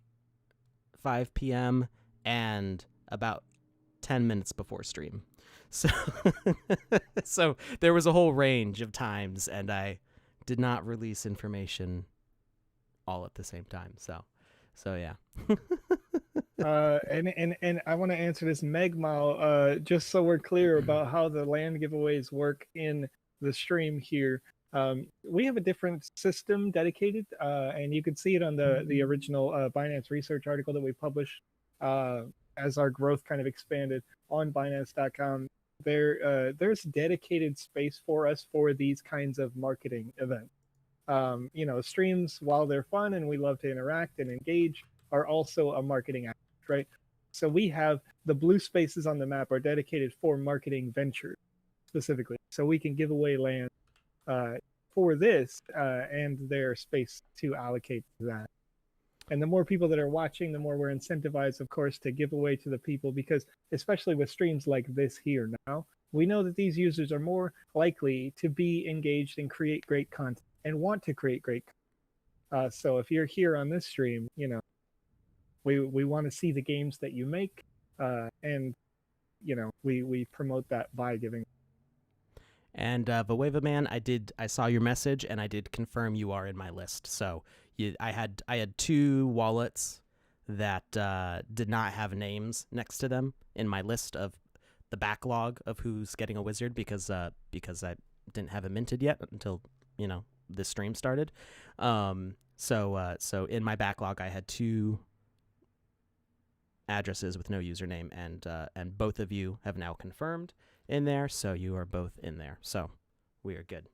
5 p.m. and about 10 minutes before stream. So there was a whole range of times, and I did not release information all at the same time. So yeah. And I want to answer this Megmal, just so we're clear about how the land giveaways work in the stream here. We have a different system dedicated, and you can see it on the original Binance research article that we published as our growth kind of expanded on Binance.com. There's dedicated space for us for these kinds of marketing events. Streams, while they're fun and we love to interact and engage, are also a marketing act, right? So we have the blue spaces on the map are dedicated for marketing ventures specifically. So we can give away land for this and their space to allocate to that. And the more people that are watching, the more we're incentivized, of course, to give away to the people, because especially with streams like this here now, we know that these users are more likely to be engaged and create great content and want to create great content. So if you're here on this stream, we want to see the games that you make, and we promote that by giving. And Voeva Man, I saw your message and I did confirm you are in my list. So I had 2 wallets that did not have names next to them in my list of the backlog of who's getting a wizard because I didn't have it minted yet until this stream started. So in my backlog I had 2 addresses with no username, and both of you have now confirmed in there, so you are both in there. So we are good.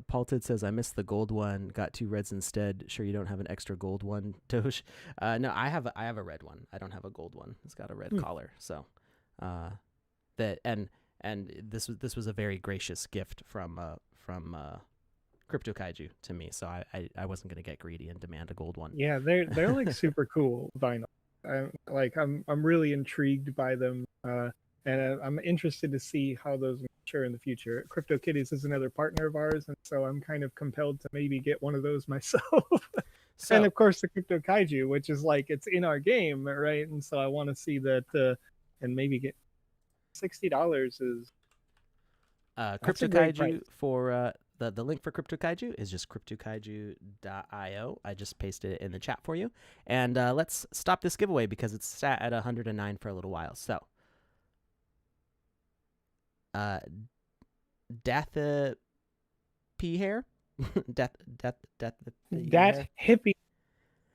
Paul Tid says, I missed the gold one, got 2 reds instead. Sure you don't have an extra gold one, Tosh? No, I have a red one. I don't have a gold one. It's got a red collar. So that and this was a very gracious gift from Crypto Kaiju to me, so I wasn't gonna get greedy and demand a gold one. Yeah, they're like super cool vinyl. I'm really intrigued by them, and I'm interested to see how those mature in the future. Crypto Kitties is another partner of ours, and so I'm kind of compelled to maybe get one of those myself. And of course the Crypto Kaiju, which is like it's in our game, right? And so I want to see that, and maybe get $60 is Crypto Kaiju for the link for Crypto Kaiju is just cryptokaiju.io. I just pasted it in the chat for you. And let's stop this giveaway because it's sat at 109 for a little while. So, Death P hair, Death hippie,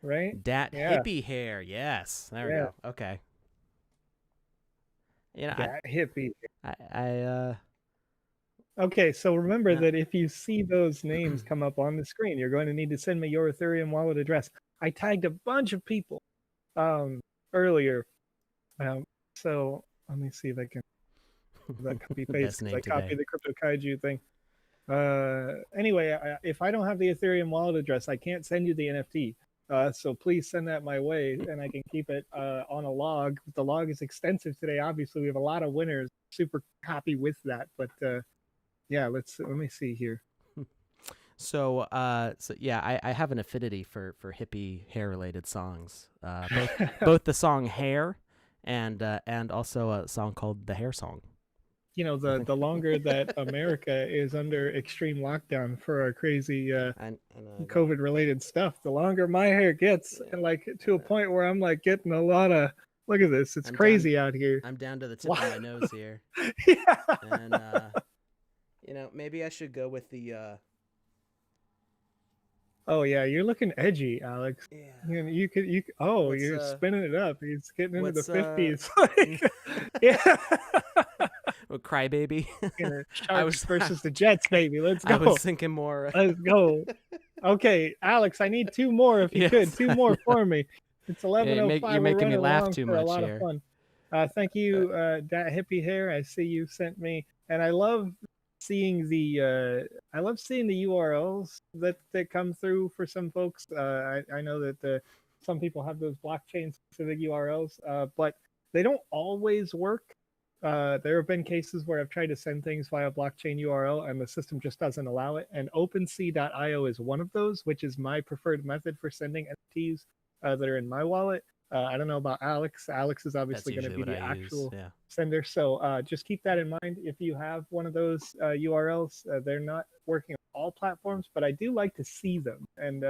right? Hippie hair. Yes, there we go. Okay. That hippie. I Okay, so remember that if you see those names come up on the screen, you're going to need to send me your Ethereum wallet address. I tagged a bunch of people earlier. So let me see if I can that copy paste. I copied the Crypto Kaiju thing. Anyway, if I don't have the Ethereum wallet address, I can't send you the NFT. So please send that my way, and I can keep it on a log. The log is extensive today. Obviously, we have a lot of winners. Super happy with that, but yeah, let me see here. So yeah, I have an affinity for hippie hair related songs. Both the song "Hair" and also a song called "The Hair Song." The longer that America is under extreme lockdown for our crazy COVID related stuff, the longer my hair gets, and like to a point where I'm like getting a lot of. Look at this, it's crazy out here. I'm down to the tip of my nose here. Yeah. And maybe I should go with the. Oh yeah, you're looking edgy, Alex. Yeah. You could. Oh, you're spinning it up. He's getting into the 50s. Yeah. Crybaby. Sharks versus the Jets, baby. Let's go. I was thinking more. Let's go. Okay, Alex, I need 2 more if you could. 2 more for me. It's 11:05. You're making me laugh too much. A lot of fun. Thank you, that hippie hair. I see you sent me, and I love seeing the URLs that come through for some folks. I know that some people have those blockchain specific URLs, but they don't always work. There have been cases where I've tried to send things via blockchain URL and the system just doesn't allow it. And OpenSea.io is one of those, which is my preferred method for sending NFTs that are in my wallet. I don't know about Alex. Alex is obviously going to be the actual sender. So just keep that in mind. If you have one of those URLs, they're not working on all platforms, but I do like to see them, and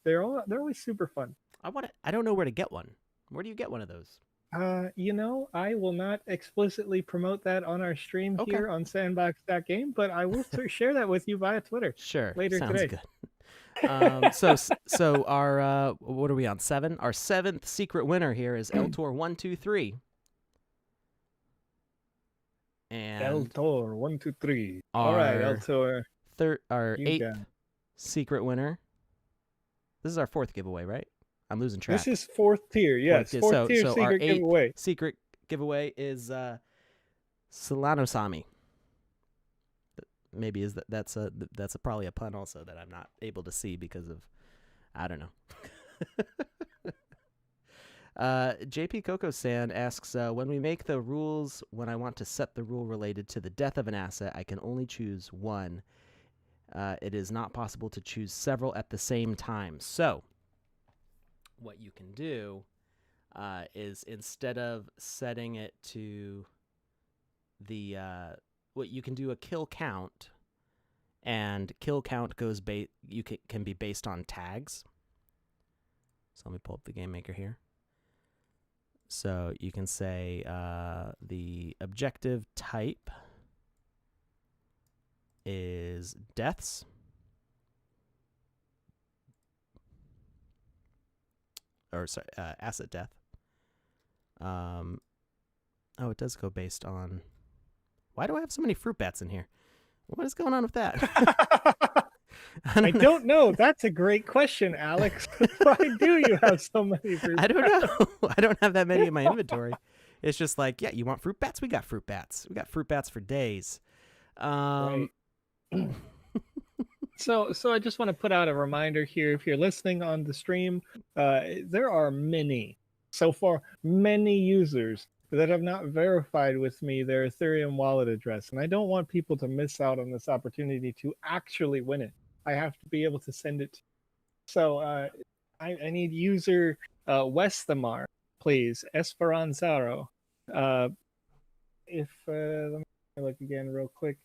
they're always super fun. I don't know where to get one. Where do you get one of those? I will not explicitly promote that on our stream here on Sandbox.game, but I will share that with you via Twitter. Sure, later sounds today. Good. So our what are we on 7? Our 7th secret winner here is Eltor123. And Eltor123. All right, Eltor. Our 8th secret winner. This is our 4th giveaway, right? I'm losing track. This is 4th tier, yes. 4th tier secret giveaway. Secret giveaway is Solanosami. Maybe that's probably a pun also that I'm not able to see because of I don't know. JP Coco San asks, when we make the rules, when I want to set the rule related to the death of an asset, I can only choose one. It is not possible to choose several at the same time. So what you can do is instead of setting it to what you can do a kill count, and kill count goes can be based on tags. So let me pull up the game maker here. So you can say the objective type is deaths. Or sorry, asset death. Oh, it does go based on... Why do I have so many fruit bats in here? What is going on with that? I don't know. That's a great question, Alex. Why do you have so many fruit bats? I don't know. I don't have that many in my inventory. It's just like, yeah, you want fruit bats? We got fruit bats. We got fruit bats for days. Right. So I just want to put out a reminder here. If you're listening on the stream, there are many users that have not verified with me their Ethereum wallet address. And I don't want people to miss out on this opportunity to actually win it. I have to be able to send it. So I need user Westamar, please, Esperanzaro. Let me look again real quick.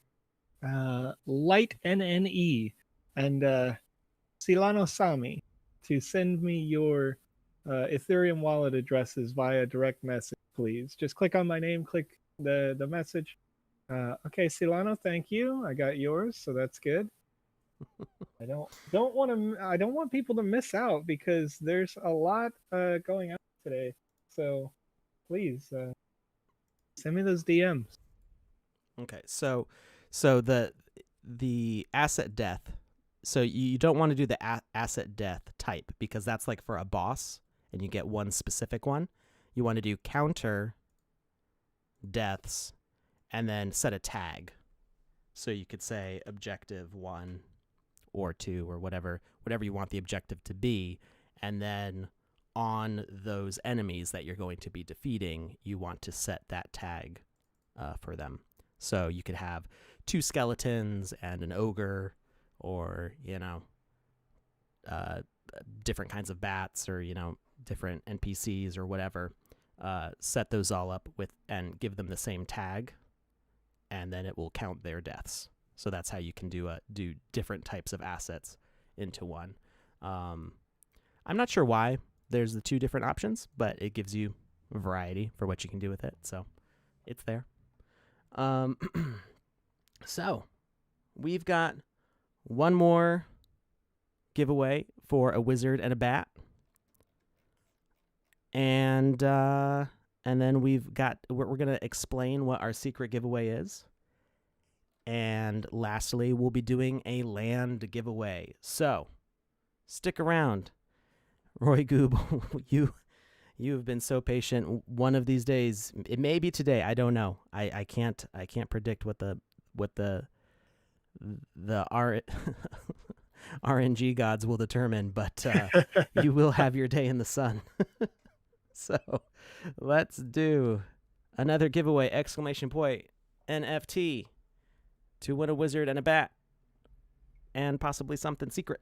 Light NNE and Silano Sami to send me your Ethereum wallet addresses via direct message, please. Just click on my name, click the message. Okay, Silano, thank you. I got yours, so that's good. I don't want people to miss out because there's a lot going on today. So please send me those DMs. Okay, so the asset death. So you don't want to do the asset death type because that's like for a boss and you get one specific one. You want to do counter deaths and then set a tag. So you could say objective 1 or 2 or whatever you want the objective to be, and then on those enemies that you're going to be defeating, you want to set that tag for them. So you could have 2 skeletons and an ogre, or, different kinds of bats, or, different NPCs or whatever. Set those all up with and give them the same tag, and then it will count their deaths. So that's how you can do different types of assets into one. I'm not sure why there's the 2 different options, but it gives you a variety for what you can do with it. So it's there. So we've got one more giveaway for a wizard and a bat. And then we're going to explain what our secret giveaway is. And lastly, we'll be doing a land giveaway. So stick around. Roy Goob, you have been so patient. One of these days, it may be today, I don't know. I can't predict what the RNG gods will determine, but you will have your day in the sun. So let's do another giveaway, ! NFT to win a wizard and a bat and possibly something secret.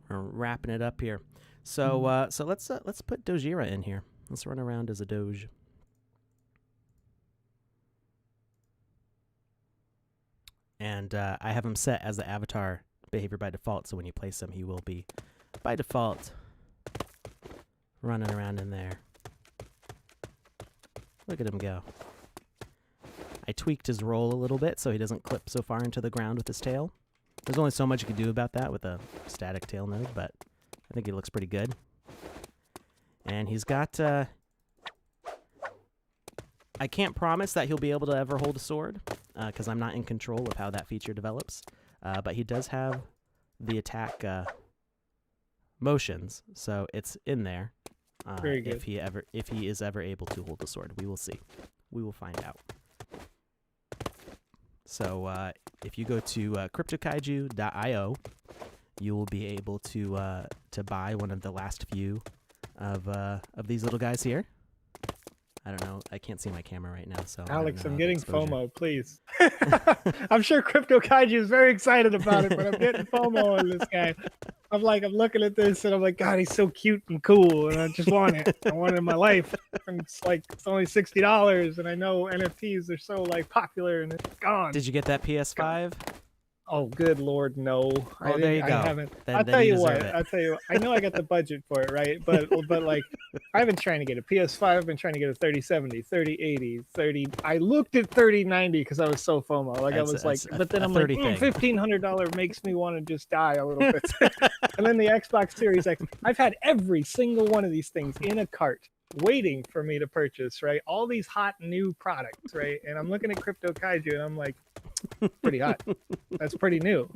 We're wrapping it up here. So let's put Dojira in here. Let's run around as a Doge. And I have him set as the avatar behavior by default, so when you place him, he will be, by default, running around in there. Look at him go. I tweaked his roll a little bit so he doesn't clip so far into the ground with his tail. There's only so much you can do about that with a static tail node, but I think he looks pretty good. And he's got... I can't promise that he'll be able to ever hold a sword, because I'm not in control of how that feature develops. But he does have the attack motions, so it's in there. Very good. If he is ever able to hold the sword, we will see. We will find out. So if you go to cryptokaiju.io, you will be able to buy one of the last few of these little guys here. I don't know. I can't see my camera right now, so Alex, I don't I'm know the getting exposure. FOMO, please. I'm sure Crypto Kaiju is very excited about it, but I'm getting FOMO on this guy. I'm looking at this and I'm like, God, he's so cute and cool, and I just want it. I want it in my life. And it's only $60, and I know NFTs are so popular, and it's gone. Did you get that PS5? Oh, good Lord, no. Oh, there you go. I haven't. Then I'll tell you you what. deserve it. I'll tell you. I know I got the budget for it, right? But I've been trying to get a PS5. I've been trying to get a 3070, 3080, 30. I looked at 3090 because I was so FOMO. But then I'm like, $1,500 makes me want to just die a little bit. And then the Xbox Series X. I've had every single one of these things in a cart, waiting for me to purchase. Right, all these hot new products. Right, and I'm looking at Crypto Kaiju, and I'm like, pretty hot. That's pretty new.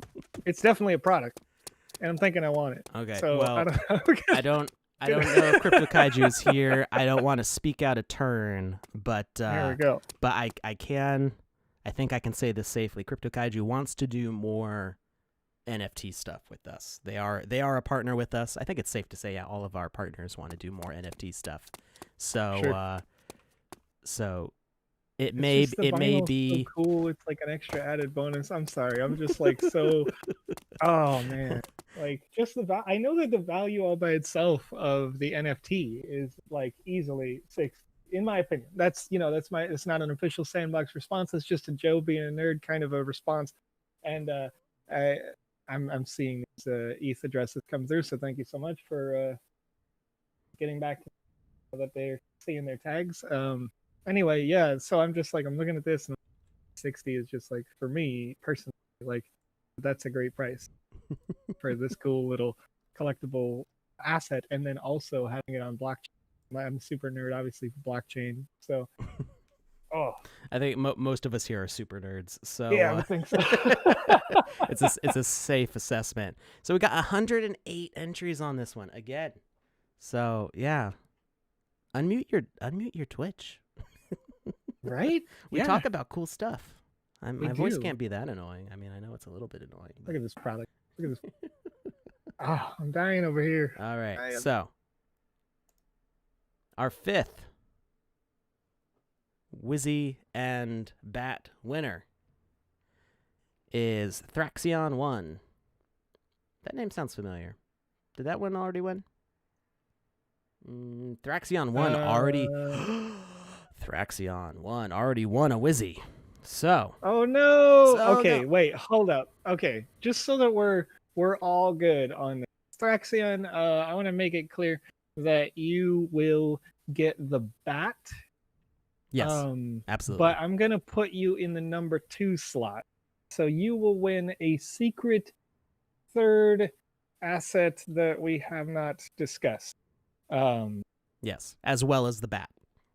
It's definitely a product, and I'm thinking I want it. Okay. So well, I don't I don't know if Crypto Kaiju is here. I don't want to speak out of turn, but there we go. But I think I can say this safely. Crypto Kaiju wants to do more NFT stuff with us. They are a partner with us. I think it's safe to say, yeah, all of our partners want to do more NFT stuff. So Sure. So it may be so cool. It's like an extra added bonus. I'm sorry. I'm just so. Oh man, just I know that the value all by itself of the NFT is easily six. In my opinion, that's it's not an official Sandbox response. It's just a Joe being a nerd kind of a response, and I'm seeing this ETH addresses come through. So thank you so much for getting back to that they're seeing their tags. Anyway, yeah. So I'm just I'm looking at this, and 60 is just for me personally, that's a great price for this cool little collectible asset, and then also having it on blockchain. I'm a super nerd, obviously, for blockchain. So, I think most of us here are super nerds. So yeah, I would think so. it's a safe assessment. So we got 108 entries on this one again. So yeah, unmute your Twitch. Right? We talk about cool stuff. My voice do. can't be that annoying. I mean, I know it's a little bit annoying. But... Look at this product. Look at this. I'm dying over here. All right. So our fifth Wizzy and Bat winner is Thraxion1. That name sounds familiar. Did that one already win? Thraxion1 already. Thraxion1 already won a Wizzy. So. Oh no. So okay, no. Wait, hold up. Okay, just so that we're all good on this. Thraxion, I want to make it clear that you will get the bat. Yes, absolutely. But I'm gonna put you in the number 2 slot, so you will win a secret third asset that we have not discussed. Yes, as well as the bat.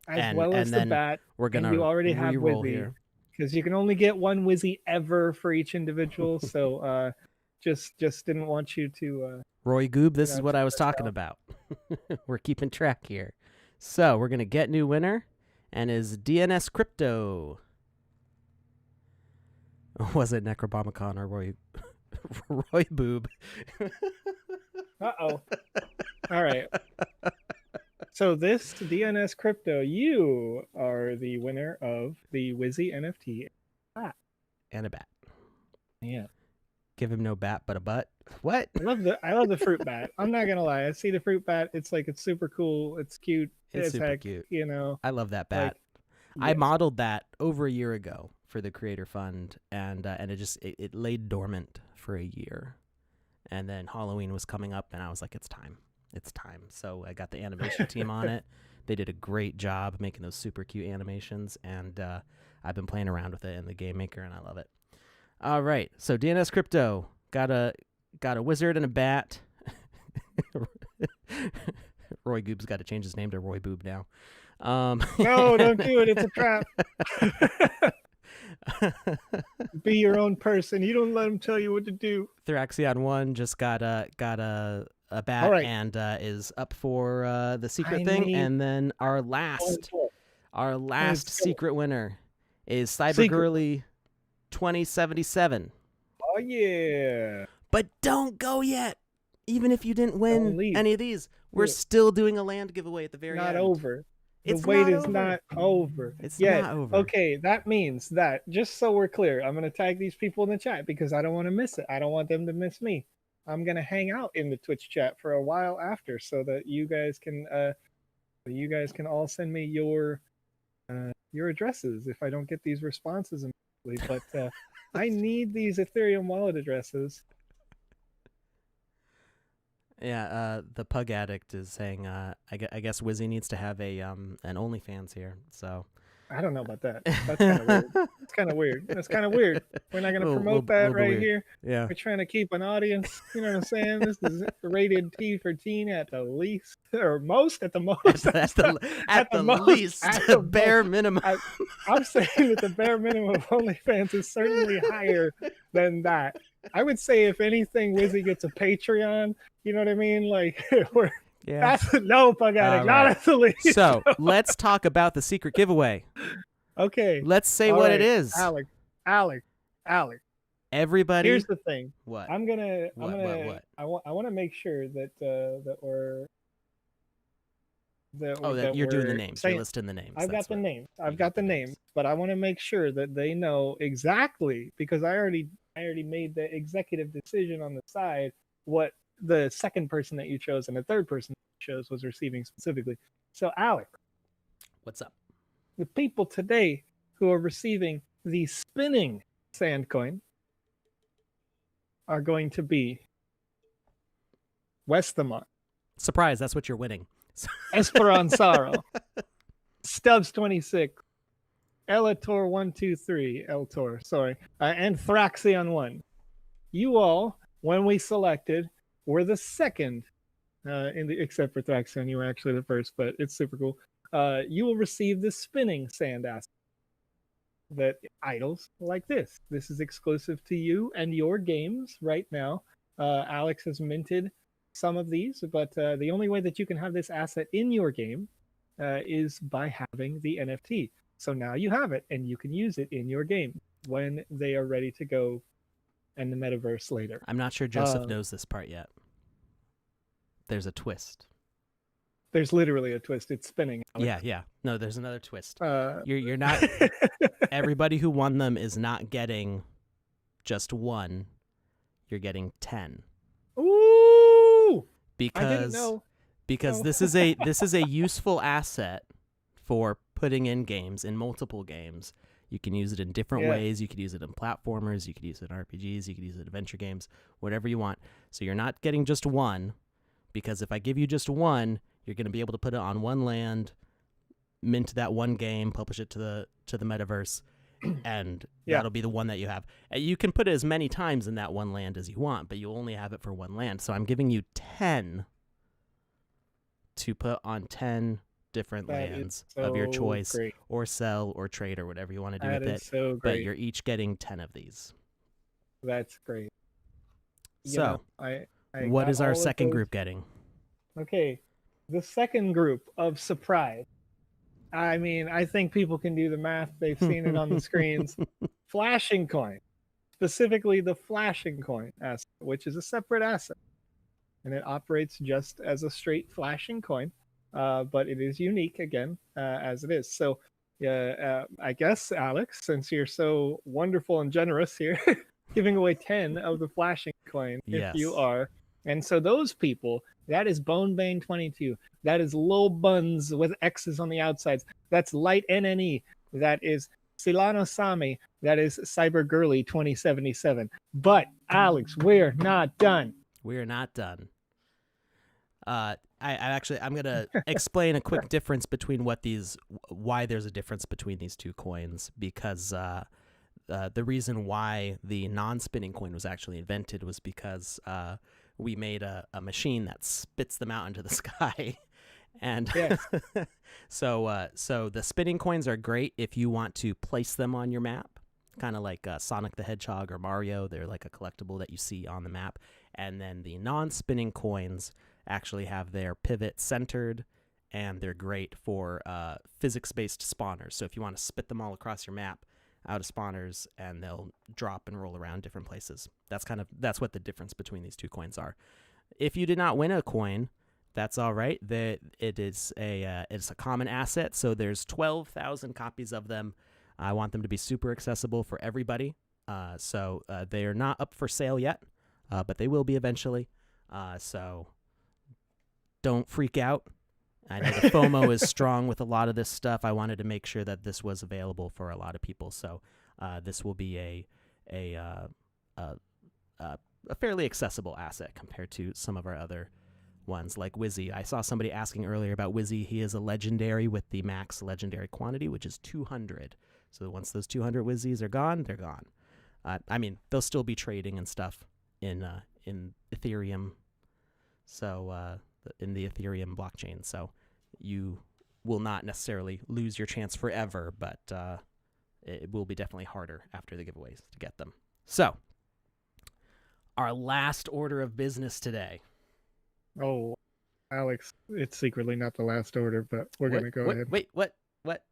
The bat. We're gonna you already have re-roll Wizzy, here because you can only get one Wizzy ever for each individual. So just didn't want you to. Roy Goob, this is what I was talking about. We're keeping track here. So we're gonna get new winner, and is DNS Crypto. Was it Necrobomicon or Roy Boob? Uh-oh. All right. So this DNS Crypto, you are the winner of the Wizzy NFT and a bat. Yeah. Give him no bat but a butt. What? I love the fruit bat. I'm not gonna lie. I see the fruit bat. It's super cool. It's cute. It's super cute. You know. I love that bat. I modeled that over a year ago for the Creator Fund, and it laid dormant for a year, and then Halloween was coming up, and I was like, it's time. So I got the animation team on it. They did a great job making those super cute animations, and I've been playing around with it in the Game Maker, and I love it. All right, so DNS Crypto got a wizard and a bat. Roy Goob's got to change his name to Roy Boob now. No, don't do it. It's a trap. Be your own person. You don't let them tell you what to do. Thraxion1 just got a bat, right, and is up for the secret thing. And then our last secret winner is Cybergirly 2077. Oh yeah. But don't go yet. Even if you didn't win any of these, we're still doing a land giveaway at the very end. Not over. The It's wait not is over. not over It's yet. not over. Okay, that means that, just so we're clear, I'm going to tag these people in the chat because I don't want to miss it. I don't want them to miss me. I'm going to hang out in the Twitch chat for a while after so that you guys can all send me your addresses if I don't get these responses immediately. But I need these Ethereum wallet addresses. Yeah, the Pug Addict is saying, I guess Wizzy needs to have an OnlyFans here, so. I don't know about that. That's kind of weird. It's kind of weird. That's kind of weird. We're not going to promote that right here. Yeah. We're trying to keep an audience. You know what I'm saying? This is rated T for teen at the least, or most at the most. At the least, the bare minimum. I'm saying that the bare minimum of OnlyFans is certainly higher than that. I would say, if anything, Wizzy gets a Patreon. You know what I mean? Like, we're. Yeah. No, Pug Addict, not at the least. So let's talk about the secret giveaway. Okay. Let's say what it is. Alex. Everybody. Here's the thing. What? I want to make sure that that you're doing we're the names. saying, You're listing the names. I've got the names. I've got the names, but I want to make sure that they know exactly, because I already made the executive decision on the side what the second person that you chose and the third person that you chose was receiving specifically. So, Alex, what's up? The people today who are receiving the spinning sand coin are going to be Westamont. Surprise, that's what you're winning. Esperanzaro. Stubbs 26. Elator 123. Eltor, sorry. And Thraxion 1. You all, when we selected, were the second, except for Thraxion, you were actually the first, but it's super cool. You will receive the spinning sand asset that idles like this. This is exclusive to you and your games right now. Alex has minted some of these, but the only way that you can have this asset in your game is by having the NFT. So now you have it, and you can use it in your game when they are ready to go in the metaverse later. I'm not sure Joseph knows this part yet. There's a twist. There's literally a twist. It's spinning. Alex. Yeah. No, there's another twist. You're not. Everybody who won them is not getting just one. You're getting 10. Ooh! Because I didn't know. Because this is a useful asset for putting in games, in multiple games. You can use it in different ways. You could use it in platformers. You could use it in RPGs. You could use it in adventure games, whatever you want. So you're not getting just one, because if I give you just one, you're going to be able to put it on one land, mint that one game, publish it to the metaverse, and that'll be the one that you have. You can put it as many times in that one land as you want, but you only have it for one land. So I'm giving you 10 to put on 10 different lands of your choice, or sell or trade or whatever you want to do with it. So great. But you're each getting 10 of these. That's great. So, what is our second group getting? Okay, the second group of surprise. I mean, I think people can do the math. They've seen it on the screens. Flashing coin, specifically the flashing coin asset, which is a separate asset. And it operates just as a straight flashing coin, but it is unique, again, as it is. So, I guess, Alex, since you're so wonderful and generous here, giving away 10 of the flashing coin, if you are. And so those people, that is Bonebane 22. That is Lil Buns with X's on the outsides. That's Light NNE. That is Silano Sami. That is Cyber Girly 2077. But, Alex, we're not done. We're not done. I'm going to explain a quick difference between why there's a difference between these two coins, because the reason why the non-spinning coin was actually invented was because we made a machine that spits them out into the sky. And so the spinning coins are great if you want to place them on your map, kind of like Sonic the Hedgehog or Mario. They're like a collectible that you see on the map. And then the non-spinning coins actually have their pivot centered, and they're great for physics-based spawners. So if you want to spit them all across your map out of spawners, and they'll drop and roll around different places. That's what the difference between these two coins are. If you did not win a coin, That's all right. It's a common asset, so there's 12,000 copies of them. I want them to be super accessible for everybody. So they are not up for sale yet, but they will be eventually. So don't freak out. I know the FOMO is strong with a lot of this stuff. I wanted to make sure that this was available for a lot of people. So this will be a fairly accessible asset compared to some of our other ones like Wizzy. I saw somebody asking earlier about Wizzy. He is a legendary with the max legendary quantity, which is 200. So once those 200 Wizzys are gone, they're gone. I mean, they'll still be trading and stuff in Ethereum. So in the Ethereum blockchain. So you will not necessarily lose your chance forever, but it will be definitely harder after the giveaways to get them. So our last order of business today. Oh, Alex, it's secretly not the last order, but we're going to go ahead. Wait, what?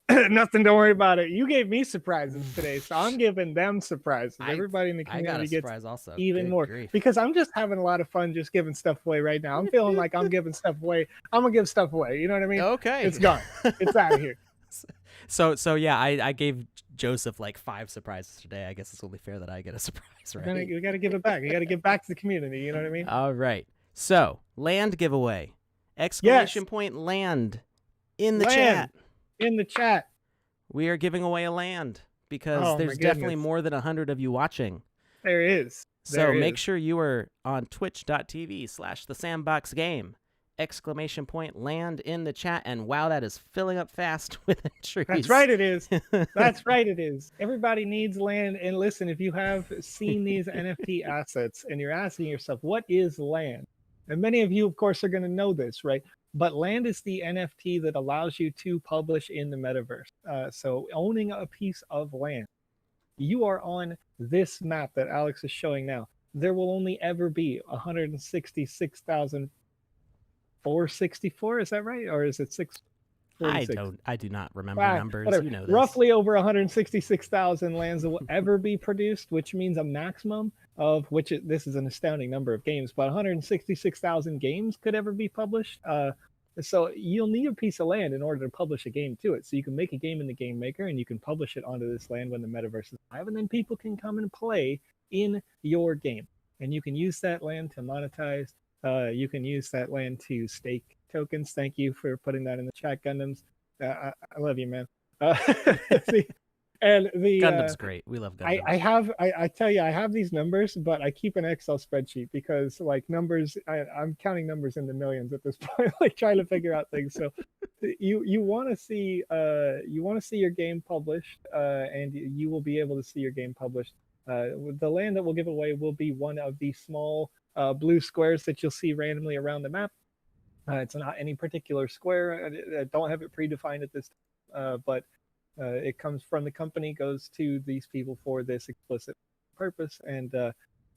Nothing, don't worry about it. You gave me surprises today, so I'm giving them surprises. Everybody in the I got community a gets surprise also. even Good more grief. because I'm just having a lot of fun just giving stuff away right now. I'm feeling like I'm giving stuff away. I'm going to give stuff away. You know what I mean? Okay. It's gone. It's out of here. So yeah, I gave Joseph like 5 surprises today. I guess it's only fair that I get a surprise, right? You got to give it back. You got to give back to the community. You know what I mean? All right. So, land giveaway. Exclamation point land in the chat. In the chat. We are giving away a land because there's definitely more than 100 of you watching. There is. So make sure you are on twitch.tv/thesandboxgame. Exclamation point land in the chat. And wow, that is filling up fast with entries. That's right, it is. That's right, it is. Everybody needs land. And listen, if you have seen these NFT assets and you're asking yourself, what is land? And many of you, of course, are going to know this, right? But land is the NFT that allows you to publish in the metaverse. So owning a piece of land, you are on this map that Alex is showing now. There will only ever be 166,464. Is that right? Or is it 646? I do not remember numbers. Whatever. You know this. Roughly over 166,000 lands that will ever be produced, which means a maximum of this is an astounding number of games, but 166,000 games could ever be published. So you'll need a piece of land in order to publish a game to it. So you can make a game in the game maker and you can publish it onto this land when the metaverse is live, and then people can come and play in your game. And you can use that land to monetize. You can use that land to stake tokens. Thank you for putting that in the chat, Gundams. I love you, man. And the Gundam's great. We love Gundam. I tell you, I have these numbers, but I keep an Excel spreadsheet because like numbers, I'm counting numbers in the millions at this point, like trying to figure out things. So you want to see your game published, and you will be able to see your game published. The land that we'll give away will be one of the small blue squares that you'll see randomly around the map. It's not any particular square. I don't have it predefined at this time, but it comes from the company, goes to these people for this explicit purpose, and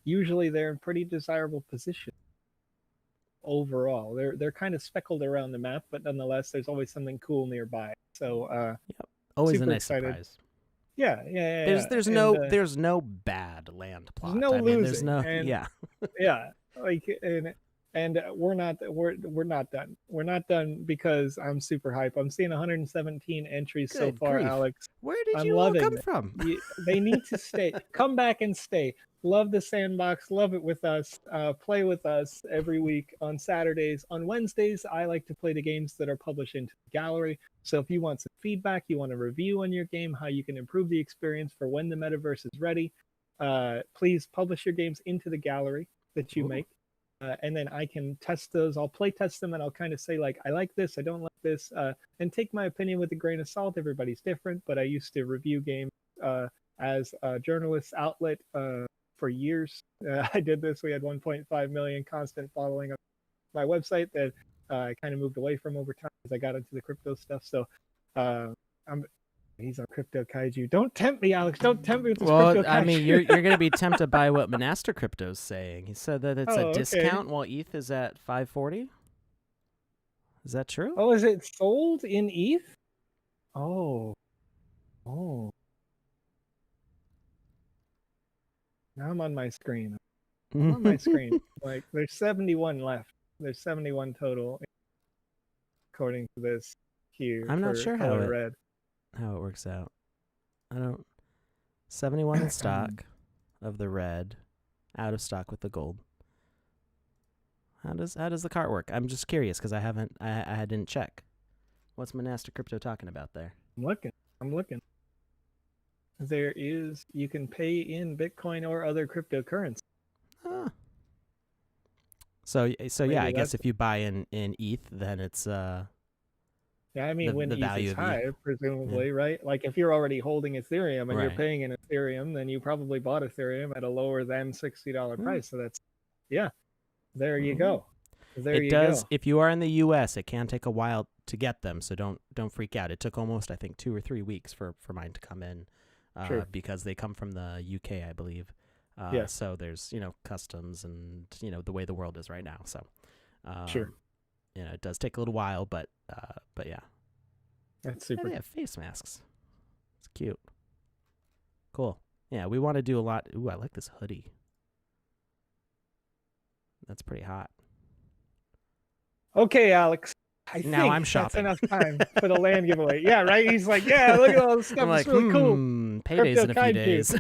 usually they're in pretty desirable position overall. They're kind of speckled around the map, but nonetheless, there's always something cool nearby. So always a nice surprise. Yeah. There's no bad land plot. There's no losing. There's no yeah. Like and we're not done. We're not done because I'm super hype. I'm seeing 117 entries so far, grief. Alex. Where did you all come from? They need to stay. Come back and stay. Love the Sandbox. Love it with us. Play with us every week on Saturdays. On Wednesdays, I like to play the games that are published into the gallery. So if you want some feedback, you want a review on your game, how you can improve the experience for when the metaverse is ready, please publish your games into the gallery that you make. And then I can test those. I'll play test them and I'll kind of say like, I like this, I don't like this, and take my opinion with a grain of salt. Everybody's different, but I used to review games as a journalist outlet for years. I did this. We had 1.5 million constant following on my website that I kind of moved away from over time as I got into the crypto stuff. So he's on Crypto Kaiju. Don't tempt me, Alex. Don't tempt me with this Crypto Kaiju. I mean, you're going to be tempted by what Monaster Crypto's saying. He said that it's a discount while ETH is at 540. Is that true? Oh, is it sold in ETH? Oh. Now I'm on my screen. Like, there's 71 left. There's 71 total. according to this here. I'm not for sure color red. how it works out. I don't. 71 in stock of the red, out of stock with the gold. How does the cart work? I'm just curious because I didn't check. What's Monastic Crypto talking about there? I'm looking. You can pay in Bitcoin or other cryptocurrency. Ah. So yeah, I guess if you buy in ETH, then it's Yeah, I mean, when the ETH value is of high, presumably, right? Like if you're already holding Ethereum and you're Right. paying in Ethereum, then you probably bought Ethereum at a lower than $60 price. So that's, yeah, there you go. There you does. go. If you are in the U.S., it can take a while to get them, so don't freak out. It took almost, I think, 2 or 3 weeks for mine to come in, because they come from the UK, I believe. Yeah. So there's customs and the way the world is right now. So Sure. it does take a little while, but yeah. That's Yeah, super. they have face masks. It's cute. Cool. Yeah, we want to do a lot. Ooh, I like this hoodie. That's pretty hot. Okay, Alex. I Now think I'm shopping. that's enough time for the land giveaway. Yeah, right? He's like, yeah, look at all this stuff. I'm like, It's really cool. Payday's in a few Kaiju, days.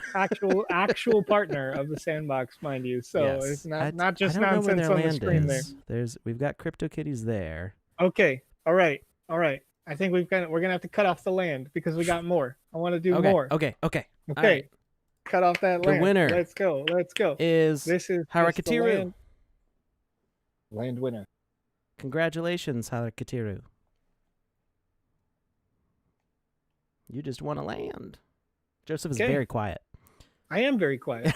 actual partner of the Sandbox, mind you. So Yes. it's not just I don't know where nonsense their on the land screen there. We've got CryptoKitties there. Okay. All right. I think we're gonna have to cut off the land because we got more. I want to do Okay. more. Okay. Okay. Right. Cut off that The land. winner Let's go. Is This is Harakatiru. Land winner. Congratulations, Harakatiru. You just won a land. Joseph is very quiet. I am very quiet.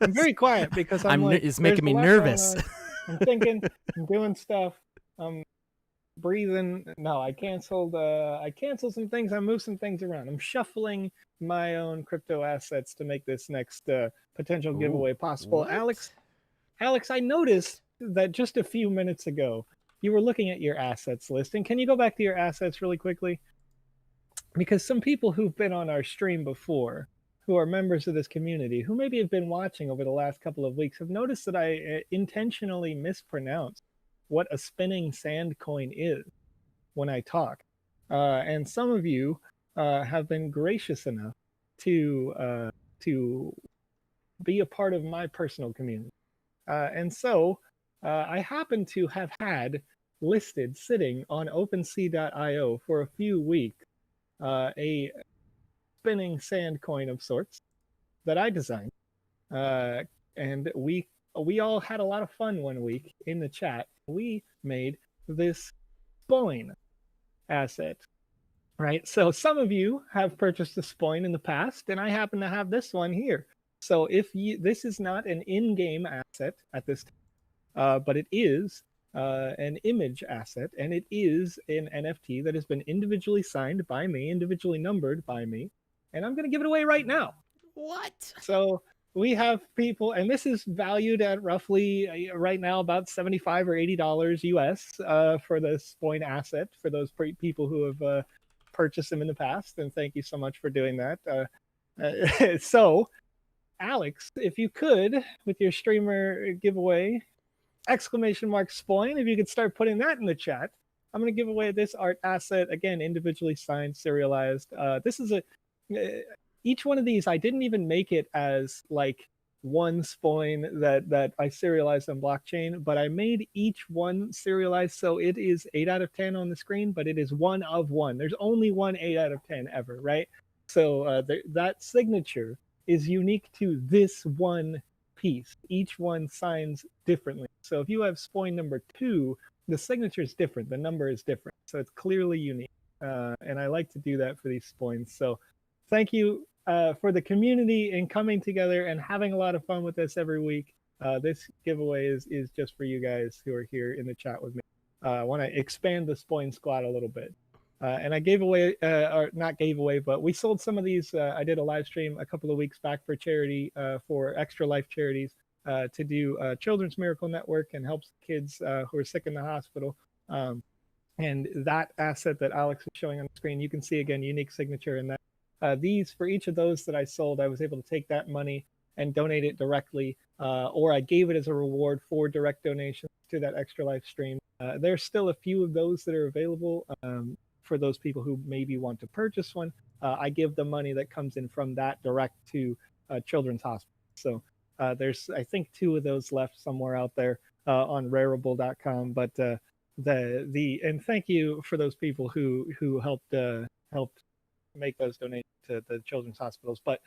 I'm very quiet because it's making me nervous. I'm thinking, I'm doing stuff. I'm breathing. No, I canceled some things. I moved some things around. I'm shuffling my own crypto assets to make this next potential giveaway possible. What? Alex, I noticed that just a few minutes ago you were looking at your assets list. And can you go back to your assets really quickly? Because some people who've been on our stream before, who are members of this community, who maybe have been watching over the last couple of weeks, have noticed that I intentionally mispronounced what a spinning sand coin is when I talk. And some of you have been gracious enough to be a part of my personal community. And so I happen to have had listed sitting on OpenSea.io for a few weeks a spinning sand coin of sorts that I designed. And we all had a lot of fun one week in the chat. We made this Spoin asset, right? So some of you have purchased the Spoin in the past, and I happen to have this one here. So this is not an in-game asset at this time, but it is an image asset, and it is an NFT that has been individually signed by me, individually numbered by me, and I'm going to give it away right now. What? So we have people, and this is valued at roughly right now about $75 or $80 US for the Spoin asset for those people who have purchased them in the past, and thank you so much for doing that. So Alex, if you could, with your streamer giveaway, !Spoin, if you could start putting that in the chat. I'm going to give away this art asset, again, individually signed, serialized. This is each one of these, I didn't even make it as like one Spoin that I serialized on blockchain, but I made each one serialized, so it is 8 out of 10 on the screen, but it is 1 of 1. There's only one 8 out of 10 ever, right? So that signature is unique to this one piece. Each one signs differently. So if you have Spoin number 2, the signature is different. The number is different. So it's clearly unique. And I like to do that for these Spoins. So thank you for the community and coming together and having a lot of fun with this every week. This giveaway is just for you guys who are here in the chat with me. I want to expand the Spoin squad a little bit. And I gave away, or not gave away, but we sold some of these. I did a live stream a couple of weeks back for charity, for Extra Life Charities, to do Children's Miracle Network and helps kids who are sick in the hospital. And that asset that Alex is showing on the screen, you can see again, unique signature in that. These, for each of those that I sold, I was able to take that money and donate it directly, or I gave it as a reward for direct donations to that extra live stream. There's still a few of those that are available for those people who maybe want to purchase one. I give the money that comes in from that direct to Children's Hospital. So there's, I think, 2 of those left somewhere out there on Rarible.com. But and thank you for those people who helped make those donations to the children's hospitals. But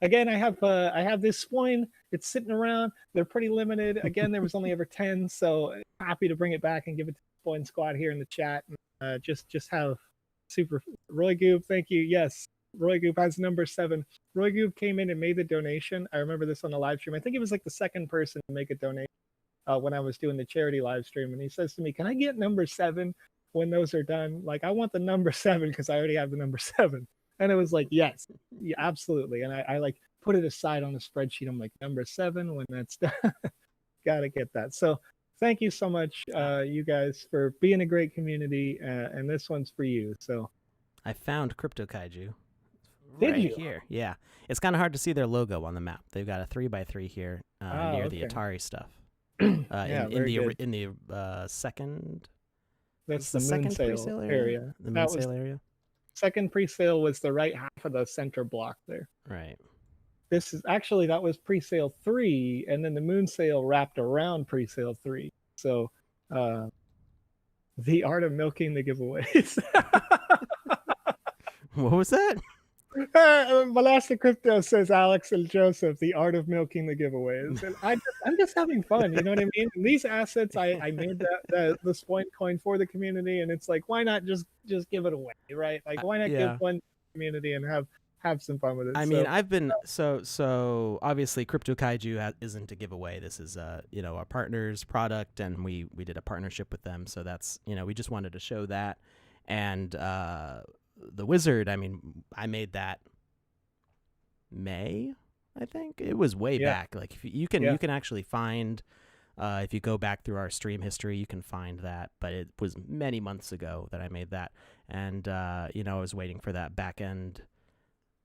again, I have this Spoin. It's sitting around. They're pretty limited. Again, there was only ever 10, so happy to bring it back and give it to the Spoin Squad here in the chat. Just have super Roy Goob. Thank you. Yes, Roy Goob has number 7. Roy Goob came in and made the donation. I remember this on the live stream. I think it was like the second person to make a donation when I was doing the charity live stream, and he says to me, "Can I get number 7 when those are done? Like, I want the number 7 because I already have the number 7." And it was like, yes, yeah, absolutely. And I like put it aside on the spreadsheet. I'm like, number 7 when that's done. Gotta get that. So thank you so much, you guys, for being a great community. And this one's for you. So I found Crypto Kaiju. Did right you? Here. Yeah. It's kind of hard to see their logo on the map. They've got a 3x3 here near the Atari stuff. Yeah, in the second. That's the second moon sale pre-sale area. The moon sale area. Second pre-sale was the right half of the center block there. Right. This is actually, that was pre-sale 3, and then the moon sale wrapped around pre-sale 3. So the art of milking the giveaways. What was that? Molastic Crypto says, Alex and Joseph, the art of milking the giveaways. And I'm just having fun, you know what I mean? And these assets, I made the Spoin coin for the community, and it's like, why not just give it away, right? Like, why not give one to the community and have some fun with it? I mean, I've been so obviously Crypto Kaiju isn't a giveaway. This is a partner's product, and we did a partnership with them, so that's we just wanted to show that. And the wizard, I mean, I made that May, I think it was way back. Like, if you can actually find if you go back through our stream history, you can find that, but it was many months ago that I made that. And I was waiting for that back end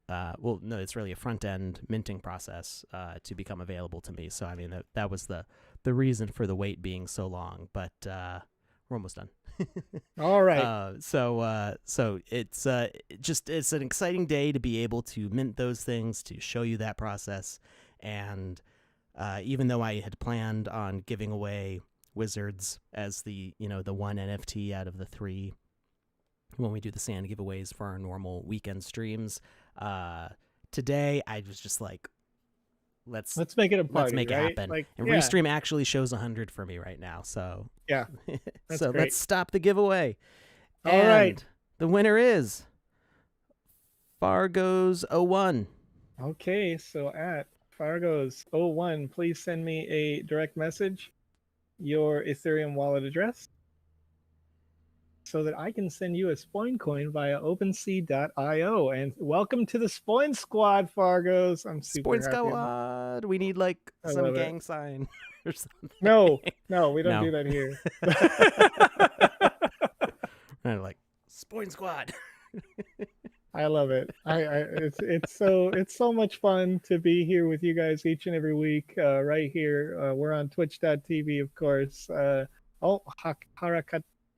well, no, it's really a front end minting process to become available to me. So I mean, that was the reason for the wait being so long, but we're almost done. All right. So it's it's an exciting day to be able to mint those things, to show you that process. And even though I had planned on giving away Wizards as the the one NFT out of the 3 when we do the sand giveaways for our normal weekend streams, today I was just like, let's make it a party. Let's make it happen. Like, and Restream actually shows 100 for me right now. So yeah, so great. Let's stop the giveaway. All right, the winner is Fargo's01. Okay, so at Fargo's01, please send me a direct message, your Ethereum wallet address, so that I can send you a Spoin coin via OpenSea.io. And welcome to the Spoin Squad, Fargos. I'm super happy. Spoin Squad. We need like some gang sign or something. No, we don't do that here. I'm like, Spoin Squad. I love it. It's so much fun to be here with you guys each and every week. Right here, we're on Twitch.tv, of course.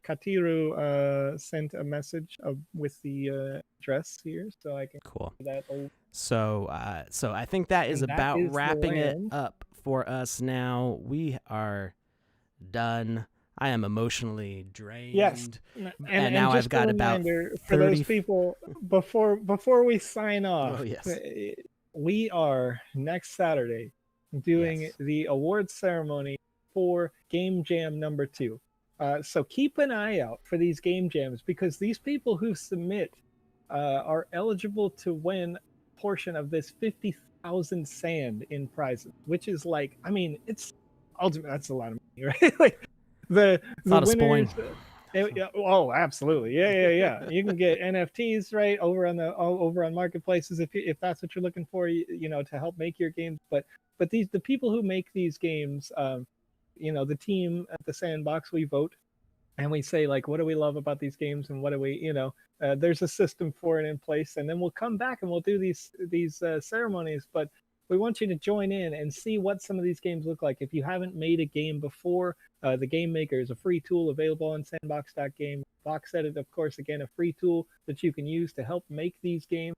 Katiru sent a message with the address here, so I can cool that. So I think that is about wrapping it up for us now. We are done. I am emotionally drained. Yes, and now I've got about 30... for those people before we sign off. Oh, yes. We are next Saturday doing the awards ceremony for Game Jam number 2. So keep an eye out for these game jams, because these people who submit are eligible to win a portion of this 50,000 sand in prizes, which is like, I mean, it's ultimately, that's a lot of money, right? Like the winners. Oh, absolutely, yeah. You can get NFTs right over on marketplaces if that's what you're looking for, to help make your games. But the people who make these games. The team at the Sandbox, we vote and we say, like, what do we love about these games, and what do we, there's a system for it in place, and then we'll come back and we'll do these ceremonies. But we want you to join in and see what some of these games look like. If you haven't made a game before, the Game Maker is a free tool available on Sandbox.game. VoxEdit, of course, again, a free tool that you can use to help make these games.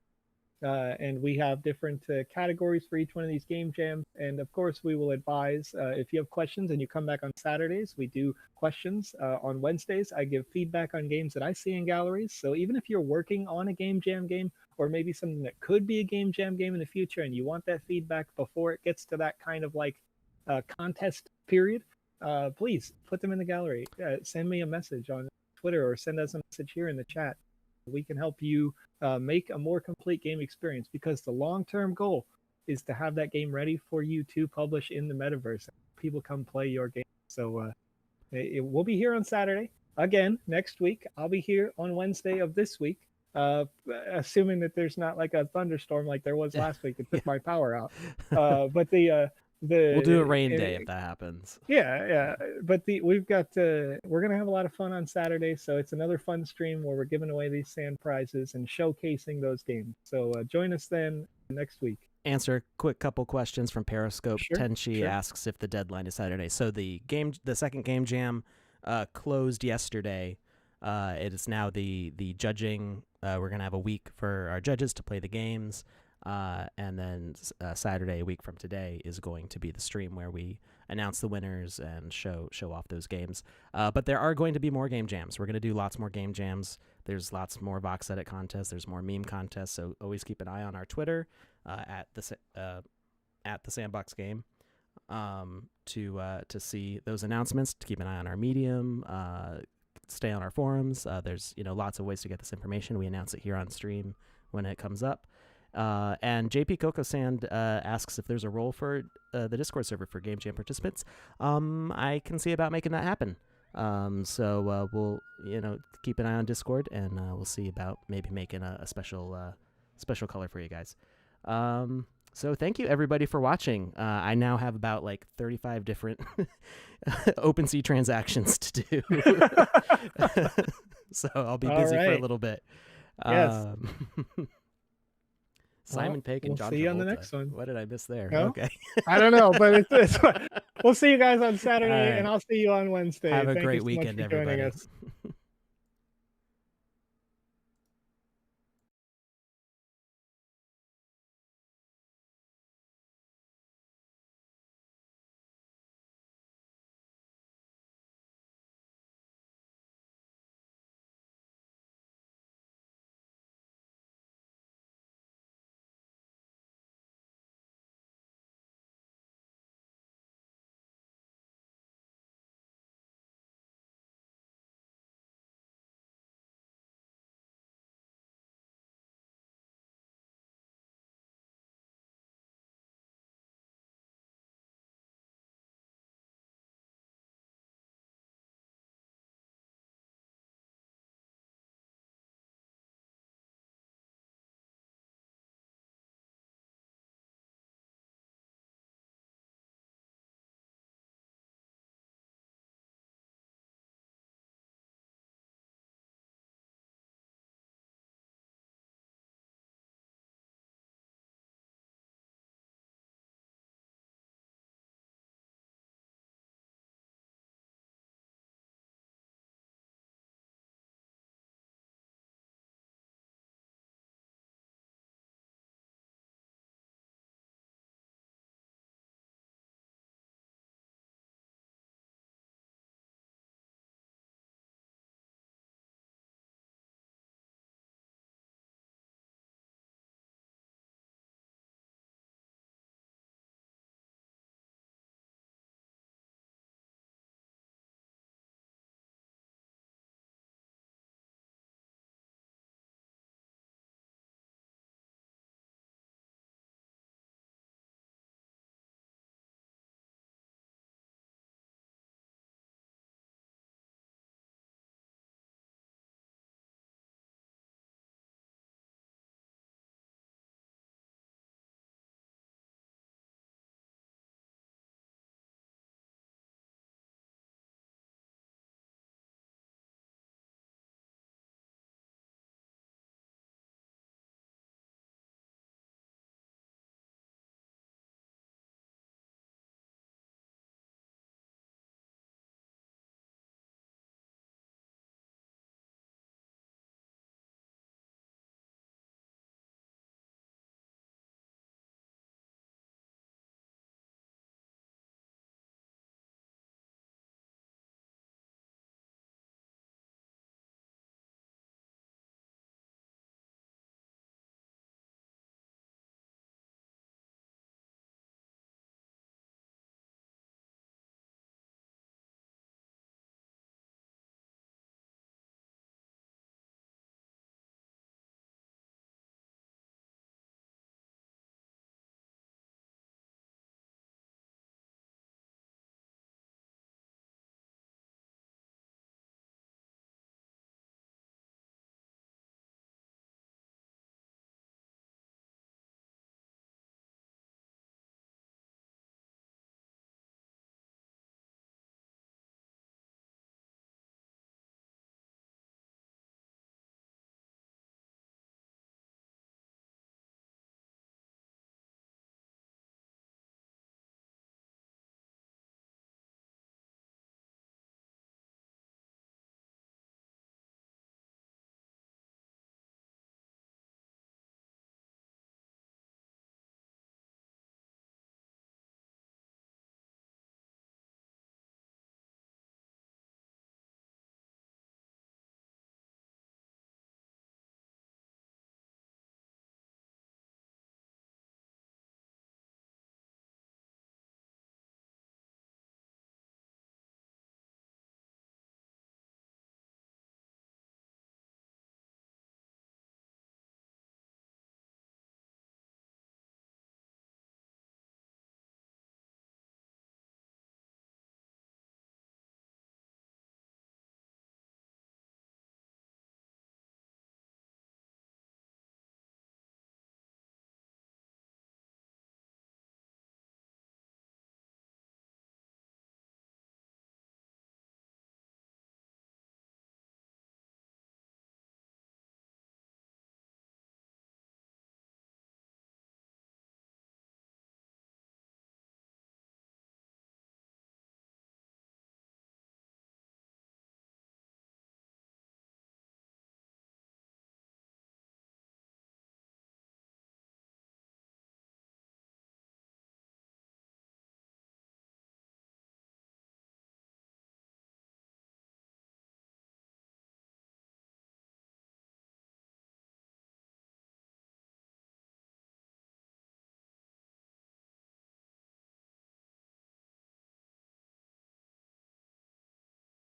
And we have different categories for each one of these game jams. And of course, we will advise if you have questions and you come back on Saturdays, we do questions. On Wednesdays, I give feedback on games that I see in galleries. So even if you're working on a game jam game, or maybe something that could be a game jam game in the future, and you want that feedback before it gets to that kind of like contest period, please put them in the gallery. Send me a message on Twitter or send us a message here in the chat. We can help you make a more complete game experience, because the long-term goal is to have that game ready for you to publish in the metaverse. People come play your game. So we'll be here on Saturday. Again, next week, I'll be here on Wednesday of this week, assuming that there's not like a thunderstorm like there was last week that took my power out. But we'll do a rain day if that happens. Yeah. But we've got we're gonna have a lot of fun on Saturday, so it's another fun stream where we're giving away these sand prizes and showcasing those games. So join us then next week. Answer a quick couple questions from Periscope. Sure, Tenchi asks if the deadline is Saturday. So the second game jam closed yesterday. It is now the judging. We're gonna have a week for our judges to play the games. And then Saturday, a week from today, is going to be the stream where we announce the winners and show off those games. But there are going to be more game jams. We're going to do lots more game jams. There's lots more VoxEdit contests. There's more meme contests. So always keep an eye on our Twitter at the Sandbox game to see those announcements. To keep an eye on our Medium. Stay on our forums. There's lots of ways to get this information. We announce it here on stream when it comes up. And JP Coco Sand asks if there's a role for the Discord server for Game Jam participants. I can see about making that happen. So we'll keep an eye on Discord, and we'll see about maybe making a special color for you guys. So thank you everybody for watching. I now have about like 35 different OpenSea transactions to do. So I'll be busy for a little bit. Yes. Simon Pegg and we'll John see you on the Travolta. next one. What did I miss there? No? Okay. I don't know, but it's we'll see you guys on Saturday, right. and I'll see you on Wednesday. Have a Thank great you so much weekend, for joining everybody. us.